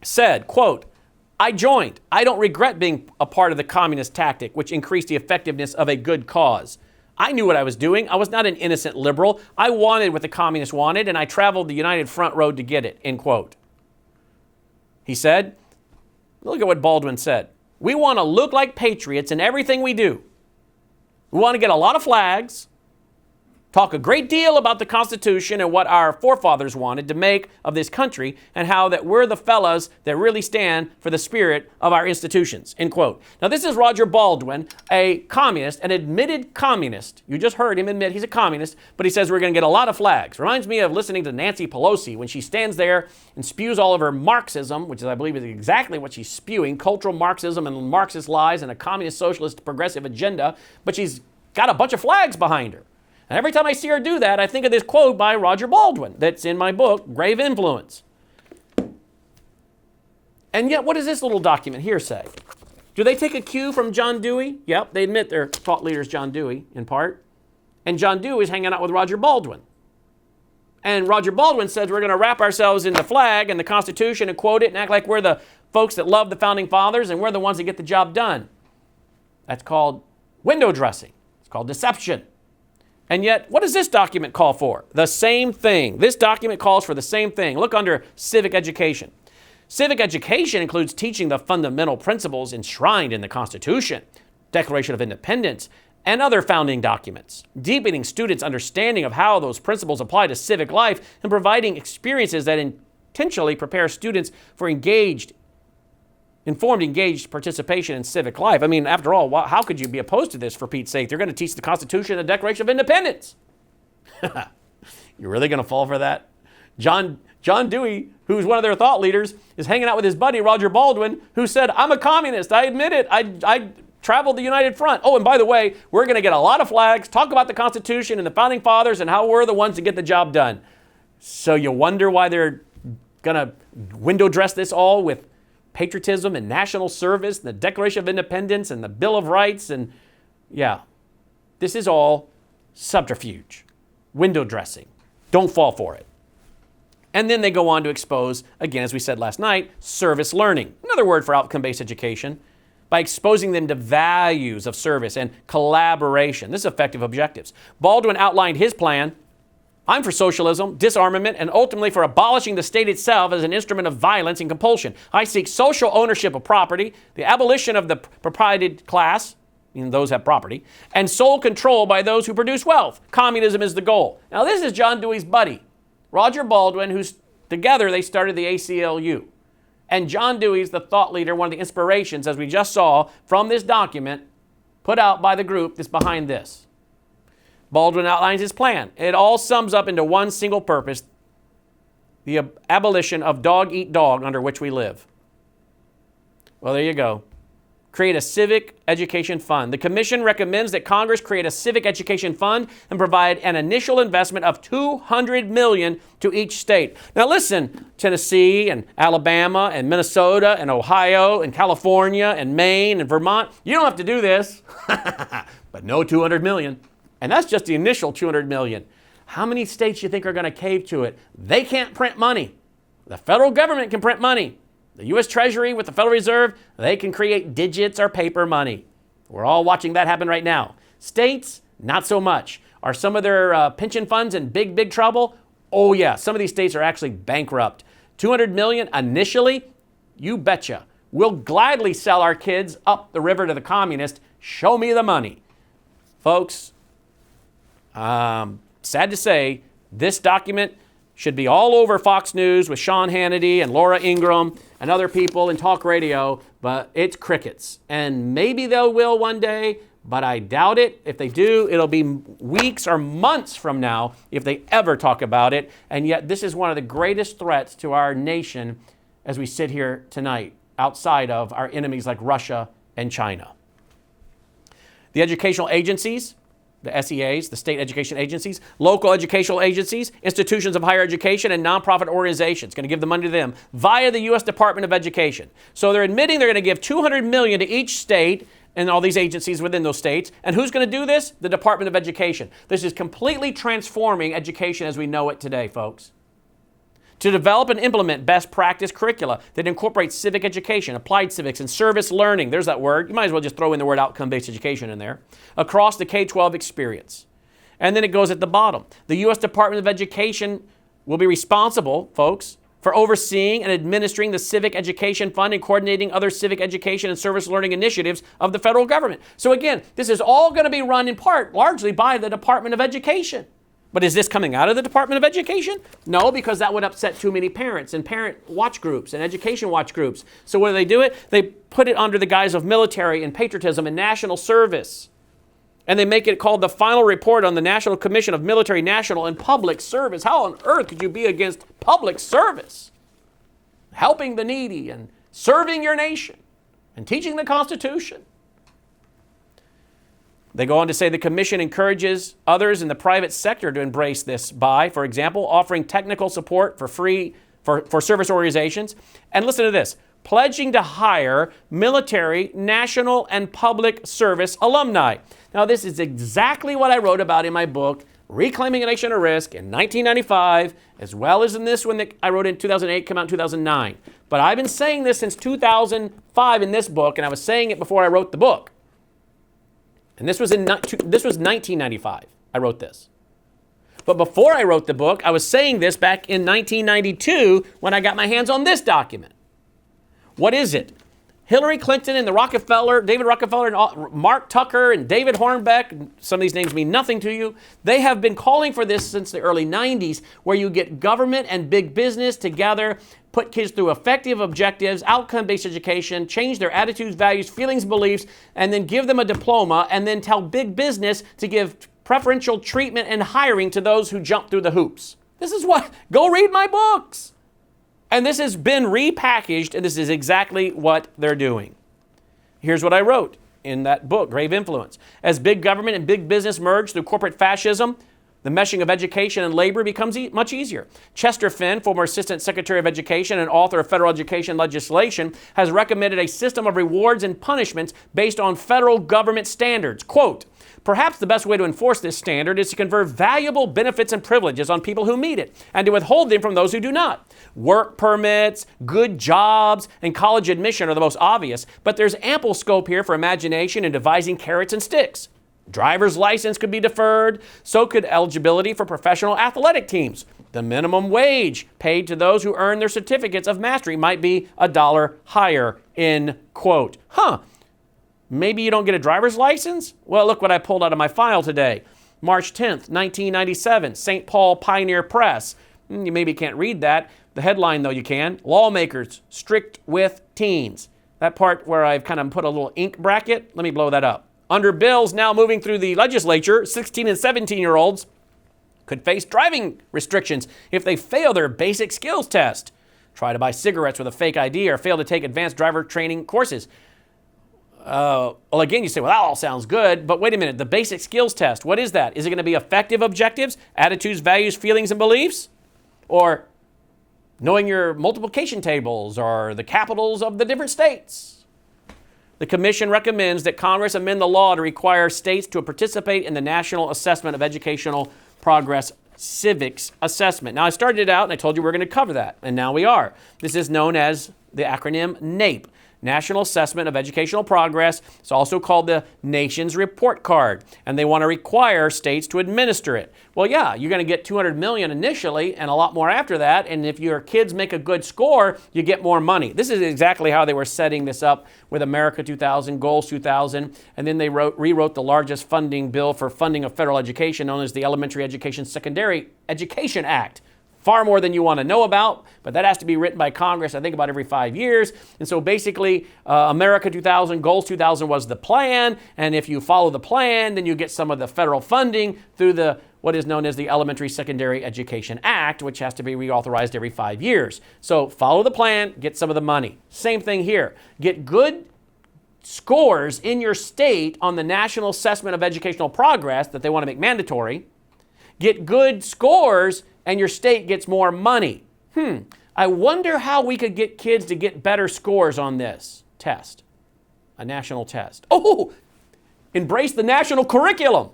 said, quote, I joined. I don't regret being a part of the communist tactic, which increased the effectiveness of a good cause. I knew what I was doing. I was not an innocent liberal. I wanted what the communists wanted, and I traveled the United Front road to get it, end quote. He said, look at what Baldwin said. We want to look like patriots in everything we do. We want to get a lot of flags, talk a great deal about the Constitution and what our forefathers wanted to make of this country, and how that we're the fellas that really stand for the spirit of our institutions, end quote. Now, this is Roger Baldwin, a communist, an admitted communist. You just heard him admit he's a communist, but he says we're going to get a lot of flags. Reminds me of listening to Nancy Pelosi when she stands there and spews all of her Marxism, which is, I believe, is exactly what she's spewing, cultural Marxism and Marxist lies and a communist, socialist, progressive agenda, but she's got a bunch of flags behind her. And every time I see her do that, I think of this quote by Roger Baldwin that's in my book, Grave Influence. And yet, what does this little document here say? Do they take a cue from John Dewey? Yep, they admit their thought leader's John Dewey, in part. And John Dewey is hanging out with Roger Baldwin. And Roger Baldwin says we're going to wrap ourselves in the flag and the Constitution and quote it and act like we're the folks that love the Founding Fathers and we're the ones that get the job done. That's called window dressing. It's called deception. And yet, what does this document call for? The same thing. This document calls for the same thing. Look under civic education. Civic education includes teaching the fundamental principles enshrined in the Constitution, Declaration of Independence, and other founding documents, deepening students' understanding of how those principles apply to civic life and providing experiences that intentionally prepare students for informed, engaged participation in civic life. I mean, after all, how could you be opposed to this, for Pete's sake? They're going to teach the Constitution and the Declaration of Independence. You're really going to fall for that? John Dewey, who's one of their thought leaders, is hanging out with his buddy, Roger Baldwin, who said, I'm a communist. I admit it. I traveled the United Front. Oh, and by the way, we're going to get a lot of flags, talk about the Constitution and the Founding Fathers and how we're the ones to get the job done. So you wonder why they're going to window dress this all with patriotism and national service, and the Declaration of Independence and the Bill of Rights, and yeah, this is all subterfuge, window dressing. Don't fall for it. And then they go on to expose, again, as we said last night, service learning, another word for outcome-based education, by exposing them to values of service and collaboration. This is effective objectives. Baldwin outlined his plan. I'm for socialism, disarmament, and ultimately for abolishing the state itself as an instrument of violence and compulsion. I seek social ownership of property, the abolition of the proprietary class, those have property, and sole control by those who produce wealth. Communism is the goal. Now, this is John Dewey's buddy, Roger Baldwin, who's together they started the ACLU. And John Dewey's the thought leader, one of the inspirations, as we just saw from this document put out by the group that's behind this. Baldwin outlines his plan. It all sums up into one single purpose, the abolition of dog-eat-dog under which we live. Well, there you go. Create a civic education fund. The commission recommends that Congress create a civic education fund and provide an initial investment of $200 million to each state. Now listen, Tennessee and Alabama and Minnesota and Ohio and California and Maine and Vermont, you don't have to do this, but no $200 million. And that's just the initial $200 million. How many states do you think are going to cave to it? They can't print money. The federal government can print money. The U.S. Treasury with the Federal Reserve, they can create digits or paper money. We're all watching that happen right now. States, not so much. Are some of their pension funds in big, big trouble? Oh yeah, some of these states are actually bankrupt. $200 million initially? You betcha. We'll gladly sell our kids up the river to the communists. Show me the money. Folks, sad to say, this document should be all over Fox News with Sean Hannity and Laura Ingraham and other people in talk radio, but it's crickets. And maybe they will one day, but I doubt it. If they do, it'll be weeks or months from now if they ever talk about it. And yet this is one of the greatest threats to our nation as we sit here tonight, outside of our enemies like Russia and China. The educational agencies, the SEAs, the state education agencies, local educational agencies, institutions of higher education, and nonprofit organizations. Going to give the money to them via the U.S. Department of Education. So they're admitting they're going to give $200 million to each state and all these agencies within those states. And who's going to do this? The Department of Education. This is completely transforming education as we know it today, folks. To develop and implement best practice curricula that incorporates civic education, applied civics, and service learning. There's that word. You might as well just throw in the word outcome-based education in there. Across the K-12 experience. And then it goes at the bottom. The U.S. Department of Education will be responsible, folks, for overseeing and administering the Civic Education Fund and coordinating other civic education and service learning initiatives of the federal government. So again, this is all going to be run in part, largely by the Department of Education. But is this coming out of the Department of Education? No, because that would upset too many parents and parent watch groups and education watch groups. So what do? They put it under the guise of military and patriotism and national service. And they make it called the Final Report on the National Commission of Military, National, and Public Service. How on earth could you be against public service? Helping the needy and serving your nation and teaching the Constitution. They go on to say the commission encourages others in the private sector to embrace this by, for example, offering technical support for free for service organizations. And listen to this, pledging to hire military, national, and public service alumni. Now, this is exactly what I wrote about in my book, Reclaiming a Nation at Risk, in 1995, as well as in this one that I wrote in 2008, came out in 2009. But I've been saying this since 2005 in this book, and I was saying it before I wrote the book. And this was 1995, I wrote this. But before I wrote the book, I was saying this back in 1992 when I got my hands on this document. What is it? Hillary Clinton and the David Rockefeller and Mark Tucker and David Hornbeck, some of these names mean nothing to you. They have been calling for this since the early 90s, where you get government and big business together, put kids through effective objectives, outcome-based education, change their attitudes, values, feelings, beliefs, and then give them a diploma, and then tell big business to give preferential treatment and hiring to those who jump through the hoops. This is what, go read my books. And this has been repackaged, and this is exactly what they're doing. Here's what I wrote in that book, Grave Influence. As big government and big business merge through corporate fascism, the meshing of education and labor becomes much easier. Chester Finn, former Assistant Secretary of Education and author of federal education legislation, has recommended a system of rewards and punishments based on federal government standards. Quote, Perhaps the best way to enforce this standard is to confer valuable benefits and privileges on people who meet it, and to withhold them from those who do not. Work permits, good jobs, and college admission are the most obvious, but there's ample scope here for imagination in devising carrots and sticks. Driver's license could be deferred, so could eligibility for professional athletic teams. The minimum wage paid to those who earn their certificates of mastery might be $1 higher, end quote. Maybe you don't get a driver's license? Well, look what I pulled out of my file today. March 10th, 1997, St. Paul Pioneer Press. You maybe can't read that. The headline, though, you can. Lawmakers strict with teens. That part where I've kind of put a little ink bracket, let me blow that up. Under bills now moving through the legislature, 16 and 17-year-olds could face driving restrictions if they fail their basic skills test, try to buy cigarettes with a fake ID, or fail to take advanced driver training courses. Well, again, you say, well, that all sounds good, but wait a minute, the basic skills test, what is that? Is it going to be affective objectives, attitudes, values, feelings, and beliefs? Or knowing your multiplication tables or the capitals of the different states? The Commission recommends that Congress amend the law to require states to participate in the National Assessment of Educational Progress Civics assessment. Now, I started it out and I told you we're going to cover that, and now we are. This is known as the acronym NAEP, National Assessment of Educational Progress. It's also called the Nation's Report Card, and they want to require states to administer it. Well, yeah, you're going to get $200 million initially and a lot more after that, and if your kids make a good score, you get more money. This is exactly how they were setting this up with America 2000, Goals 2000, and then they rewrote the largest funding bill for funding of federal education, known as the Elementary Education Secondary Education Act. Far more than you want to know about, but that has to be written by Congress, I think, about every 5 years. And so basically, America 2000, Goals 2000 was the plan, and if you follow the plan, then you get some of the federal funding through the what is known as the Elementary Secondary Education Act, which has to be reauthorized every 5 years. So follow the plan, get some of the money. Same thing here. Get good scores in your state on the National Assessment of Educational Progress that they want to make mandatory. Get good scores and your state gets more money. I wonder how we could get kids to get better scores on this test, a national test. Oh, embrace the national curriculum.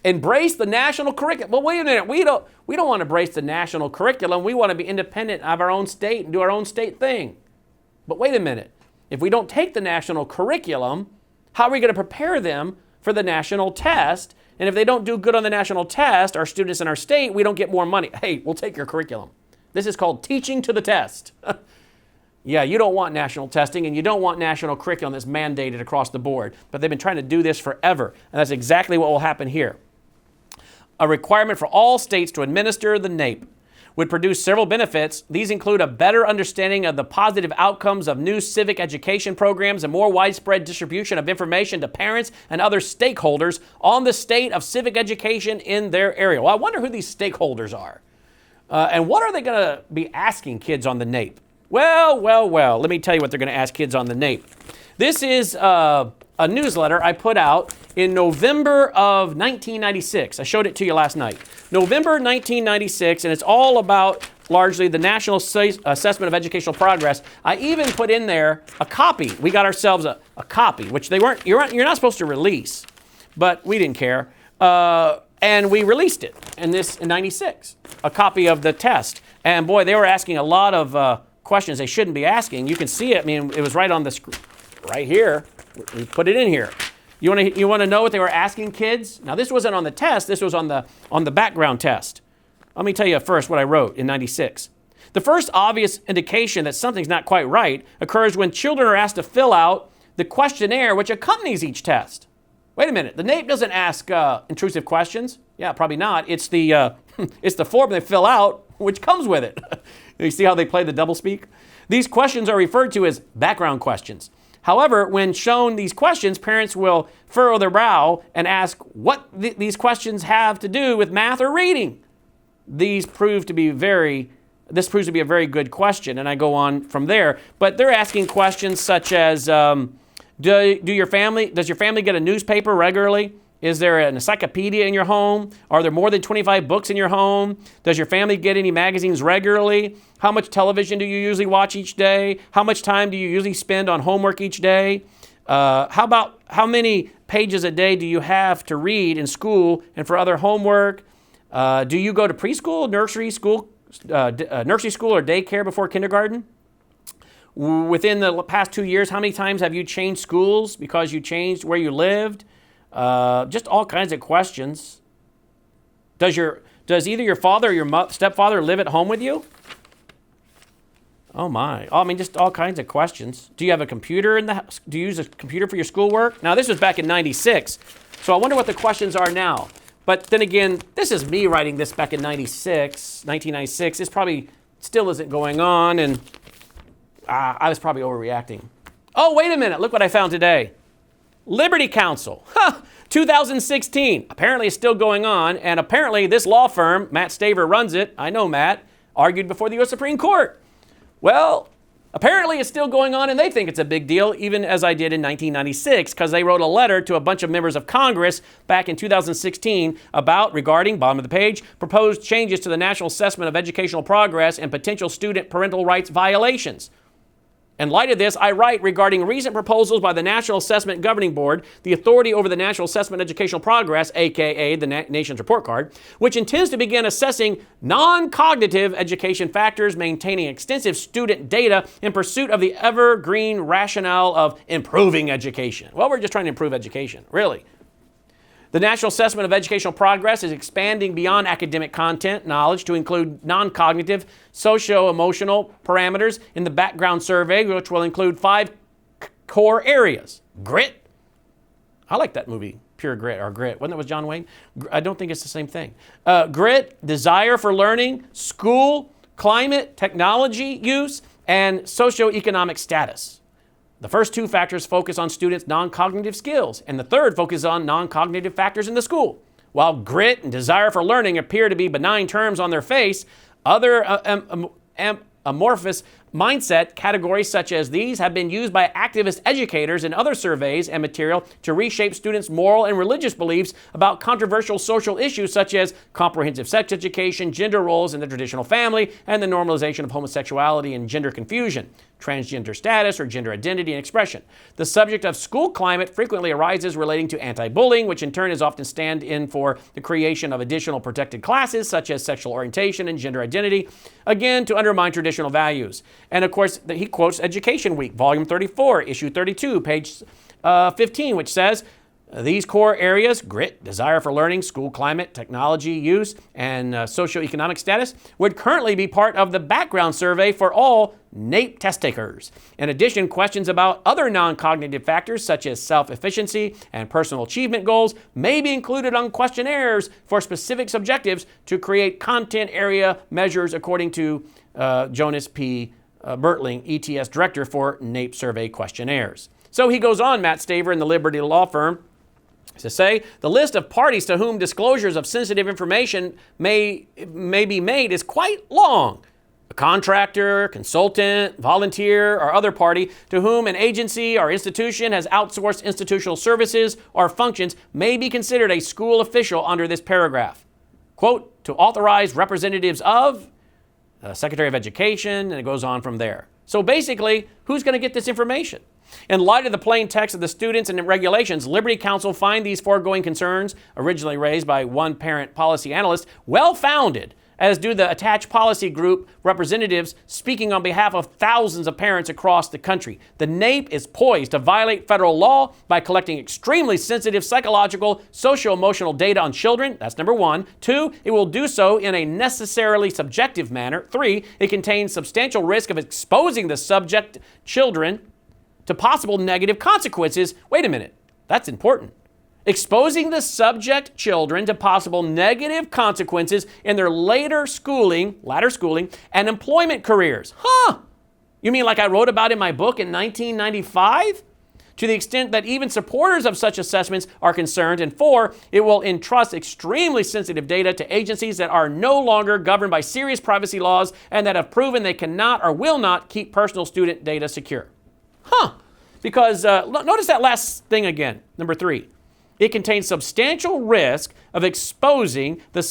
Embrace the national curriculum. Well, wait a minute. We don't want to embrace the national curriculum. We want to be independent of our own state and do our own state thing. But wait a minute. If we don't take the national curriculum, how are we going to prepare them for the national test? And if they don't do good on the national test, our students in our state, we don't get more money. Hey, we'll take your curriculum. This is called teaching to the test. Yeah, you don't want national testing and you don't want national curriculum that's mandated across the board. But they've been trying to do this forever. And that's exactly what will happen here. A requirement for all states to administer the NAEP would produce several benefits. These include a better understanding of the positive outcomes of new civic education programs and more widespread distribution of information to parents and other stakeholders on the state of civic education in their area. Well, I wonder who these stakeholders are. And what are they going to be asking kids on the NAEP? Well, let me tell you what they're going to ask kids on the NAEP. This is a newsletter I put out in November of 1996. I showed it to you last night. November 1996, and it's all about largely the National Assessment of Educational Progress. I even put in there a copy. We got ourselves a copy, which you're not supposed to release, but we didn't care. And we released it in 96, a copy of the test. And boy, they were asking a lot of questions they shouldn't be asking. You can see it. I mean, it was right on the screen, right here. We put it in here. You want to know what they were asking kids? Now, this wasn't on the test. This was on the background test. Let me tell you first what I wrote in 96. The first obvious indication that something's not quite right occurs when children are asked to fill out the questionnaire which accompanies each test. Wait a minute. The NAEP doesn't ask intrusive questions. Yeah, probably not. It's the form they fill out which comes with it. You see how they play the doublespeak? These questions are referred to as background questions. However, when shown these questions, parents will furrow their brow and ask what these questions have to do with math or reading. This proves to be a very good question, and I go on from there. But they're asking questions such as, does your family get a newspaper regularly? Is there an encyclopedia in your home? Are there more than 25 books in your home? Does your family get any magazines regularly? How much television do you usually watch each day? How much time do you usually spend on homework each day? How many pages a day do you have to read in school and for other homework? Do you go to preschool, nursery school or daycare before kindergarten? Within the past 2 years, how many times have you changed schools because you changed where you lived? Just all kinds of questions. Does either your father or your stepfather live at home with you? Oh my. I mean, just all kinds of questions. Do you have a computer in the house? Do you use a computer for your schoolwork? Now, this was back in 96. So I wonder what the questions are now. But then again, this is me writing this back in 1996. This probably still isn't going on, and I was probably overreacting. Oh, wait a minute. Look what I found today. Liberty Counsel. 2016. Apparently it's still going on, and apparently this law firm, Matt Staver runs it, I know Matt, argued before the U.S. Supreme Court. Well, apparently it's still going on, and they think it's a big deal, even as I did in 1996, because they wrote a letter to a bunch of members of Congress back in 2016 regarding, bottom of the page, proposed changes to the National Assessment of Educational Progress and potential student parental rights violations. In light of this, I write regarding recent proposals by the National Assessment Governing Board, the authority over the National Assessment of Educational Progress, aka the Nation's Report Card, which intends to begin assessing non-cognitive education factors, maintaining extensive student data in pursuit of the evergreen rationale of improving education. Well, we're just trying to improve education, really. The National Assessment of Educational Progress is expanding beyond academic content knowledge to include non-cognitive, socio-emotional parameters in the background survey, which will include 5 core areas. Grit. I like that movie, Pure Grit, or Grit. Wasn't it with John Wayne? I don't think it's the same thing. Grit, desire for learning, school, climate, technology use, and socioeconomic status. The first 2 factors focus on students' non-cognitive skills, and the third focuses on non-cognitive factors in the school. While grit and desire for learning appear to be benign terms on their face, other amorphous mindset categories such as these have been used by activist educators in other surveys and material to reshape students' moral and religious beliefs about controversial social issues such as comprehensive sex education, gender roles in the traditional family, and the normalization of homosexuality and gender confusion, transgender status, or gender identity and expression. The subject of school climate frequently arises relating to anti-bullying, which in turn is often stand-in for the creation of additional protected classes such as sexual orientation and gender identity, again, to undermine traditional values. And of course, he quotes Education Week, Volume 34, Issue 32, page 15, which says, these core areas, grit, desire for learning, school climate, technology use, and socioeconomic status, would currently be part of the background survey for all NAEP test takers. In addition, questions about other non-cognitive factors such as self-efficiency and personal achievement goals may be included on questionnaires for specific subjectives to create content area measures, according to Jonas P. Bertling, ETS Director for NAEP survey questionnaires. So he goes on, Matt Staver in the Liberty law firm, to say, the list of parties to whom disclosures of sensitive information may be made is quite long. A contractor, consultant, volunteer, or other party to whom an agency or institution has outsourced institutional services or functions may be considered a school official under this paragraph. Quote, to authorize representatives of Secretary of Education, and it goes on from there. So basically, who's going to get this information? In light of the plain text of the students and regulations, Liberty Counsel find these foregoing concerns, originally raised by one parent policy analyst, well-founded, as do the attached policy group representatives speaking on behalf of thousands of parents across the country. The NAEP is poised to violate federal law by collecting extremely sensitive psychological, socio-emotional data on children. That's number 1. 2, it will do so in a necessarily subjective manner. 3, it contains substantial risk of exposing the subject children to possible negative consequences. Wait a minute, that's important. Exposing the subject children to possible negative consequences in their latter schooling, and employment careers. You mean like I wrote about in my book in 1995? To the extent that even supporters of such assessments are concerned. And 4, it will entrust extremely sensitive data to agencies that are no longer governed by serious privacy laws and that have proven they cannot or will not keep personal student data secure. Because notice that last thing again, number 3. It contains substantial risk of exposing the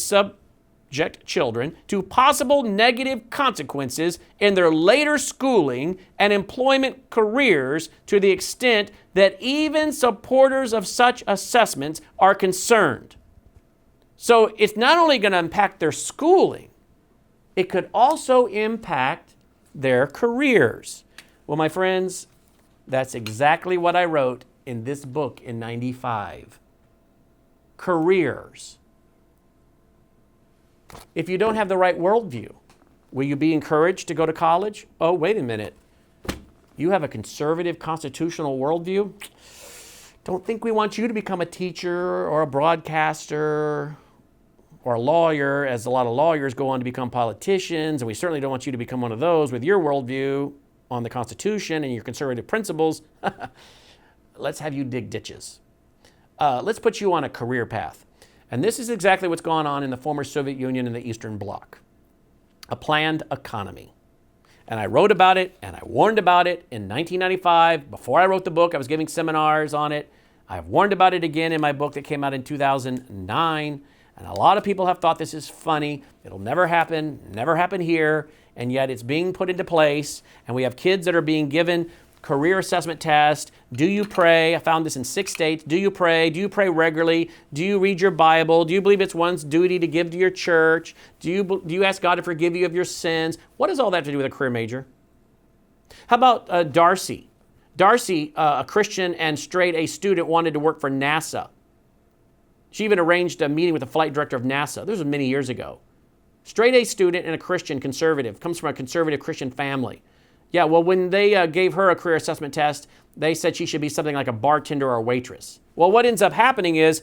subject children to possible negative consequences in their later schooling and employment careers to the extent that even supporters of such assessments are concerned. So it's not only going to impact their schooling, it could also impact their careers. Well, my friends, that's exactly what I wrote in this book in '95. Careers. If you don't have the right worldview, will you be encouraged to go to college? Oh, wait a minute. You have a conservative constitutional worldview? Don't think we want you to become a teacher or a broadcaster or a lawyer, as a lot of lawyers go on to become politicians, and we certainly don't want you to become one of those with your worldview on the Constitution and your conservative principles. Let's have you dig ditches. Let's put you on a career path. And this is exactly what's gone on in the former Soviet Union and the Eastern Bloc. A planned economy. And I wrote about it and I warned about it in 1995. Before I wrote the book, I was giving seminars on it. I've warned about it again in my book that came out in 2009. And a lot of people have thought this is funny. It'll never happen here. And yet it's being put into place. And we have kids that are being given career assessment tests. Do you pray? I found this in 6 states. Do you pray? Do you pray regularly? Do you read your Bible? Do you believe it's one's duty to give to your church? Do you ask God to forgive you of your sins? What does all that have to do with a career major? How about Darcy? Darcy, a Christian and straight A student, wanted to work for NASA. She even arranged a meeting with the flight director of NASA. This was many years ago. Straight A student and a Christian conservative, comes from a conservative Christian family. Yeah, well, when they gave her a career assessment test, they said she should be something like a bartender or a waitress. Well, what ends up happening is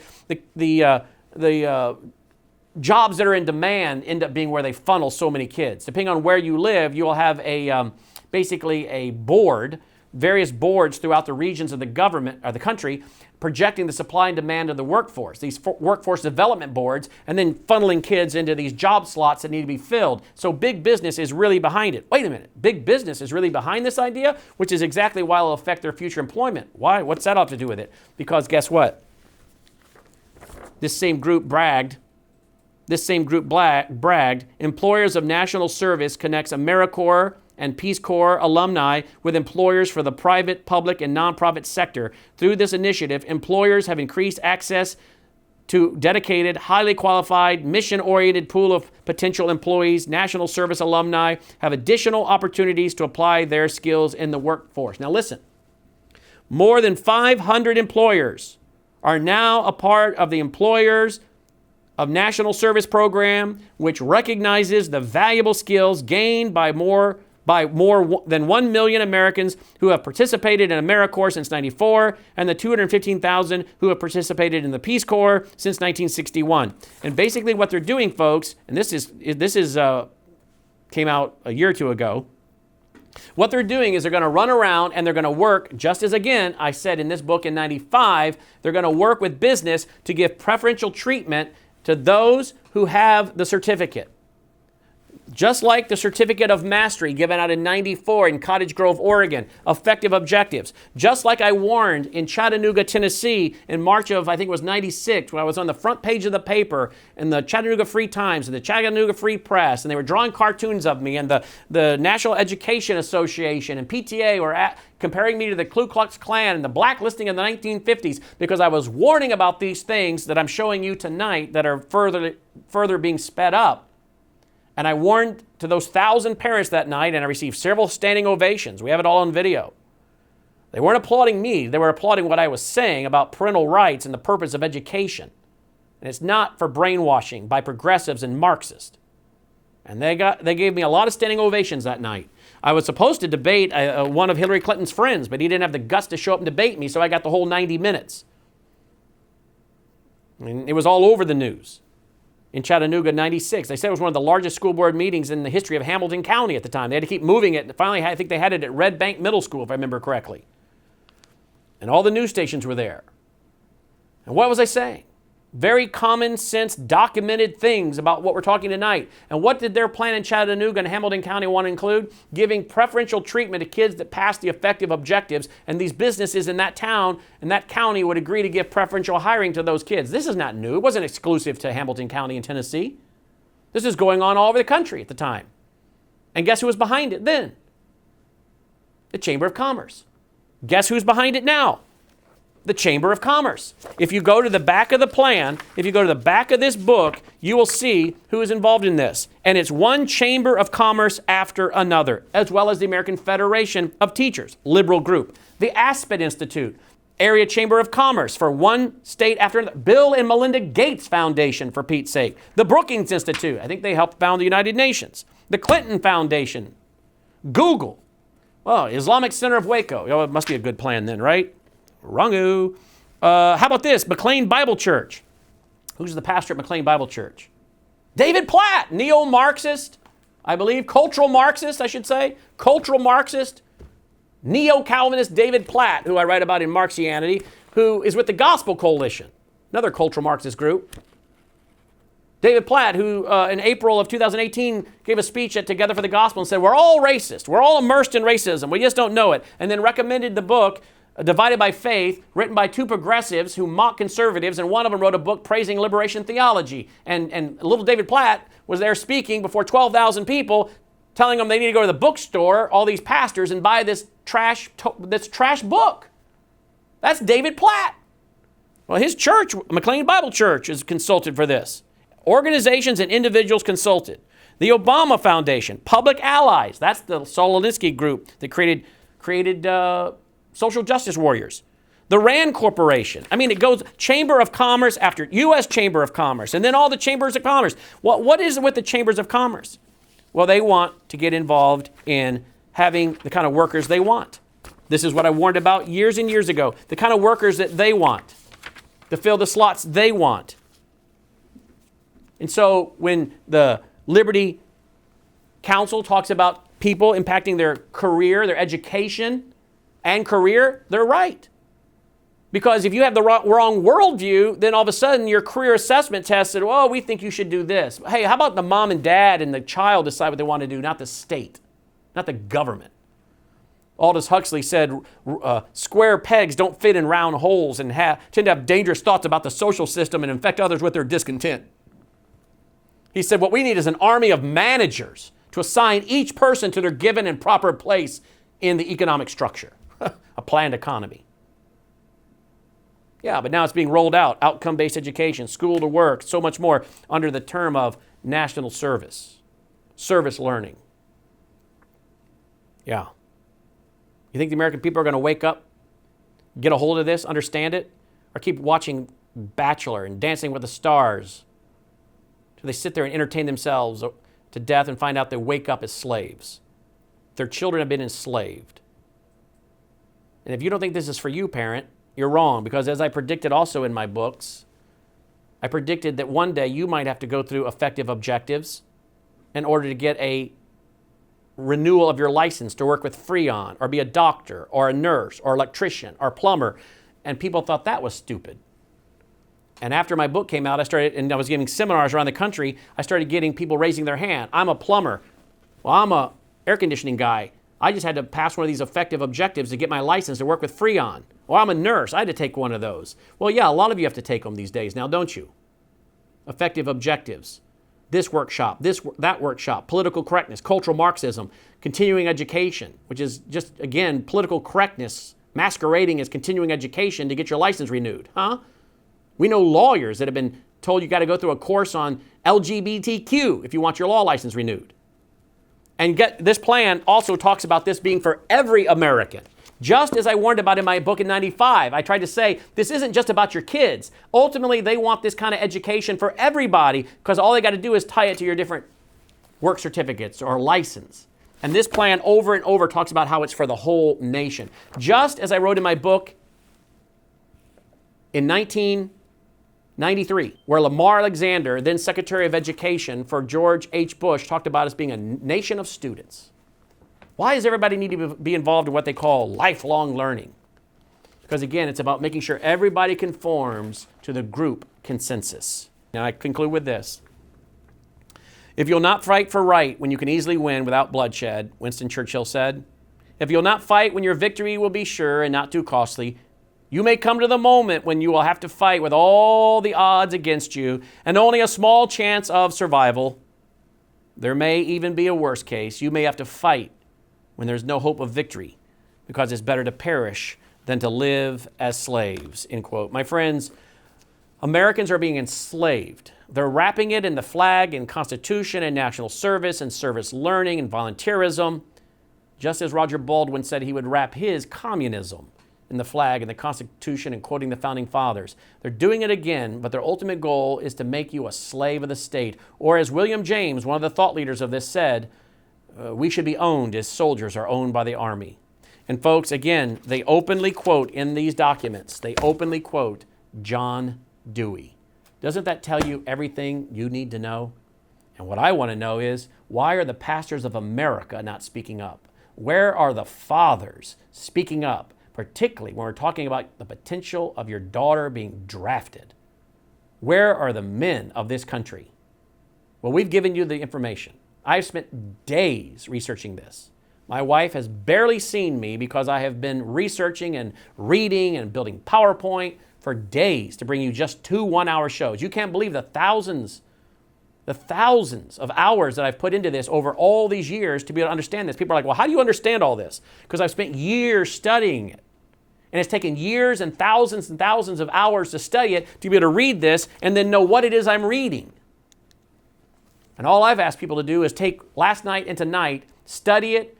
the jobs that are in demand end up being where they funnel so many kids. Depending on where you live, you will have basically a board, various boards throughout the regions of the government or the country, projecting the supply and demand of the workforce, these workforce development boards, and then funneling kids into these job slots that need to be filled. So big business is really behind it. Wait a minute, big business is really behind this idea, which is exactly why it'll affect their future employment. Why? What's that have to do with it? Because guess what? This same group bragged, employers of national service connects AmeriCorps and Peace Corps alumni with employers for the private, public, and nonprofit sector. Through this initiative, employers have increased access to dedicated, highly qualified, mission-oriented pool of potential employees. National service alumni have additional opportunities to apply their skills in the workforce. Now listen, more than 500 employers are now a part of the Employers of National Service Program, which recognizes the valuable skills gained by more than 1 million Americans who have participated in AmeriCorps since '94 and the 215,000 who have participated in the Peace Corps since 1961. And basically what they're doing, folks, and this came out a year or two ago, what they're doing is they're going to run around and they're going to work, just as again, I said in this book in '95, they're going to work with business to give preferential treatment to those who have the certificate. Just like the Certificate of Mastery given out in '94 in Cottage Grove, Oregon, effective objectives. Just like I warned in Chattanooga, Tennessee in March of, I think it was '96, when I was on the front page of the paper in the Chattanooga Free Times and the Chattanooga Free Press, and they were drawing cartoons of me, and the National Education Association and PTA were comparing me to the Ku Klux Klan and the blacklisting in the 1950s, because I was warning about these things that I'm showing you tonight that are further being sped up. And I warned to those 1,000 parents that night, and I received several standing ovations. We have it all on video. They weren't applauding me. They were applauding what I was saying about parental rights and the purpose of education. And it's not for brainwashing by progressives and Marxists. And they gave me a lot of standing ovations that night. I was supposed to debate one of Hillary Clinton's friends, but he didn't have the guts to show up and debate me, so I got the whole 90 minutes. And it was all over the news. In Chattanooga, '96. They said it was one of the largest school board meetings in the history of Hamilton County at the time. They had to keep moving it. Finally, I think they had it at Red Bank Middle School, if I remember correctly. And all the news stations were there. And what was I saying? Very common sense, documented things about what we're talking tonight. And what did their plan in Chattanooga and Hamilton County want to include? Giving preferential treatment to kids that passed the effective objectives, and these businesses in that town and that county would agree to give preferential hiring to those kids. This is not new. It wasn't exclusive to Hamilton County in Tennessee. This is going on all over the country at the time. And guess who was behind it then? The Chamber of Commerce. Guess who's behind it now? The Chamber of Commerce. If you go to the back of the plan, if you go to the back of this book, you will see who is involved in this. And it's one Chamber of Commerce after another, as well as the American Federation of Teachers, liberal group. The Aspen Institute, Area Chamber of Commerce for one state after another. Bill and Melinda Gates Foundation, for Pete's sake. The Brookings Institute, I think they helped found the United Nations. The Clinton Foundation. Google. Well, Islamic Center of Waco. Oh, it must be a good plan then, right? Wrong-oo. How about this? McLean Bible Church. Who's the pastor at McLean Bible Church? David Platt, neo-Marxist, I believe. Cultural Marxist, I should say. Cultural Marxist. Neo-Calvinist David Platt, who I write about in Marxianity, who is with the Gospel Coalition, another cultural Marxist group. David Platt, who in April of 2018 gave a speech at Together for the Gospel and said, we're all racist. We're all immersed in racism. We just don't know it. And then recommended the book, Divided by Faith, written by two progressives who mock conservatives, and one of them wrote a book praising liberation theology. And little David Platt was there speaking before 12,000 people, telling them they need to go to the bookstore, all these pastors, and buy this trash book. That's David Platt. Well, his church, McLean Bible Church, is consulted for this. Organizations and individuals consulted. The Obama Foundation, Public Allies, that's the Socialist group that created social justice warriors. The Rand Corporation. I mean, it goes Chamber of Commerce after U.S. Chamber of Commerce, and then all the Chambers of Commerce. What is it with the Chambers of Commerce? Well, they want to get involved in having the kind of workers they want. This is what I warned about years and years ago. The kind of workers that they want, to fill the slots they want. And so when the Liberty Council talks about people impacting their career, their education and career, they're right. Because if you have the wrong worldview, then all of a sudden your career assessment test said, oh, we think you should do this. Hey, how about the mom and dad and the child decide what they want to do, not the state, not the government. Aldous Huxley said, square pegs don't fit in round holes and tend to have dangerous thoughts about the social system and infect others with their discontent. He said, what we need is an army of managers to assign each person to their given and proper place in the economic structure, a planned economy. Yeah, but now it's being rolled out, outcome-based education, school to work, so much more under the term of national service, service learning. Yeah. You think the American people are going to wake up, get a hold of this, understand it, or keep watching Bachelor and Dancing with the Stars? Do they sit there and entertain themselves to death and find out they wake up as slaves? Their children have been enslaved. And if you don't think this is for you, parent, you're wrong, because as I predicted also in my books, I predicted that one day you might have to go through effective objectives in order to get a renewal of your license to work with Freon or be a doctor or a nurse or electrician or plumber. And people thought that was stupid. And after my book came out, I was giving seminars around the country, I started getting people raising their hand. I'm a plumber. Well, I'm a air conditioning guy. I just had to pass one of these effective objectives to get my license to work with Freon. Well, I'm a nurse. I had to take one of those. Well, yeah, a lot of you have to take them these days now, don't you? Effective objectives. This workshop, that workshop, political correctness, cultural Marxism, continuing education, which is just, again, political correctness masquerading as continuing education to get your license renewed. Huh? We know lawyers that have been told you got to go through a course on LGBTQ if you want your law license renewed. And this plan also talks about this being for every American. Just as I warned about in my book in 95, I tried to say this isn't just about your kids. Ultimately, they want this kind of education for everybody because all they got to do is tie it to your different work certificates or license. And this plan over and over talks about how it's for the whole nation. Just as I wrote in my book in 1993, where Lamar Alexander, then Secretary of Education for George H. Bush, talked about us being a nation of students. Why does everybody need to be involved in what they call lifelong learning? Because again, it's about making sure everybody conforms to the group consensus. Now I conclude with this. If you'll not fight for right when you can easily win without bloodshed, Winston Churchill said, if you'll not fight when your victory will be sure and not too costly, you may come to the moment when you will have to fight with all the odds against you and only a small chance of survival. There may even be a worse case. You may have to fight when there's no hope of victory, because it's better to perish than to live as slaves, end quote. My friends, Americans are being enslaved. They're wrapping it in the flag and Constitution and national service and service learning and volunteerism, just as Roger Baldwin said he would wrap his communism in the flag and the Constitution and quoting the Founding Fathers. They're doing it again, but their ultimate goal is to make you a slave of the state. Or as William James, one of the thought leaders of this, said, we should be owned as soldiers are owned by the army. And folks, again, they openly quote in these documents, they openly quote John Dewey. Doesn't that tell you everything you need to know? And what I want to know is, why are the pastors of America not speaking up? Where are the fathers speaking up, particularly when we're talking about the potential of your daughter being drafted? Where are the men of this country? Well, we've given you the information. I've spent days researching this. My wife has barely seen me because I have been researching and reading and building PowerPoint for days to bring you just 2 one-hour shows. You can't believe the thousands of hours that I've put into this over all these years to be able to understand this. People are like, well, how do you understand all this? Because I've spent years studying it. And it's taken years and thousands of hours to study it to be able to read this and then know what it is I'm reading. And all I've asked people to do is take last night into tonight, study it,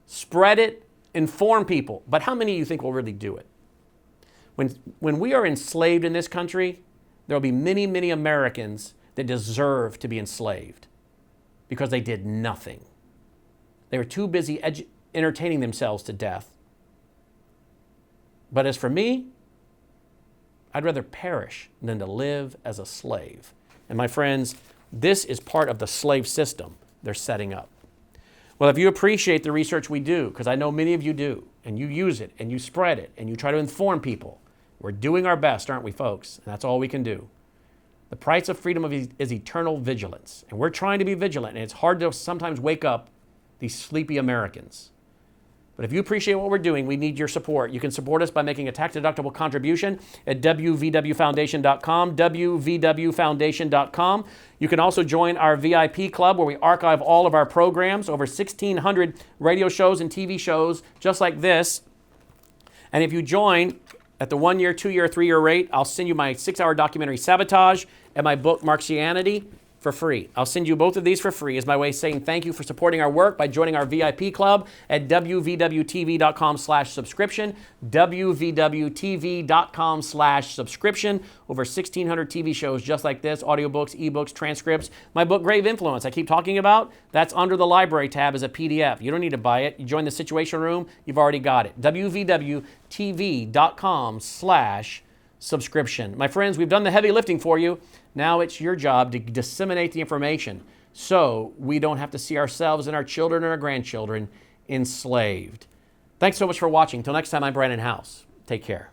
spread it, inform people. But how many of you think will really do it? When we are enslaved in this country, there will be many, many Americans that deserve to be enslaved because they did nothing. They were too busy entertaining themselves to death. But as for me, I'd rather perish than to live as a slave. And my friends, this is part of the slave system they're setting up. Well, if you appreciate the research we do, because I know many of you do, and you use it, and you spread it, and you try to inform people, we're doing our best, aren't we, folks? And that's all we can do. The price of freedom is eternal vigilance. And we're trying to be vigilant, and it's hard to sometimes wake up these sleepy Americans. But if you appreciate what we're doing, we need your support. You can support us by making a tax-deductible contribution at wvwfoundation.com, wvwfoundation.com. You can also join our VIP club where we archive all of our programs, over 1,600 radio shows and TV shows just like this. And if you join at the 1-year, 2-year, 3-year rate, I'll send you my 6-hour documentary, Sabotage, and my book, Marxianity, for free. I'll send you both of these for free as my way of saying thank you for supporting our work by joining our VIP club at wvwtv.com/subscription, wvwtv.com/subscription. Over 1,600 TV shows just like this, audiobooks, ebooks, transcripts. My book, Grave Influence, I keep talking about, that's under the library tab as a PDF. You don't need to buy it. You join the Situation Room, you've already got it. wvwtv.com/subscription. My friends, we've done the heavy lifting for you. Now it's your job to disseminate the information so we don't have to see ourselves and our children and our grandchildren enslaved. Thanks so much for watching. Till next time, I'm Brannon Howse. Take care.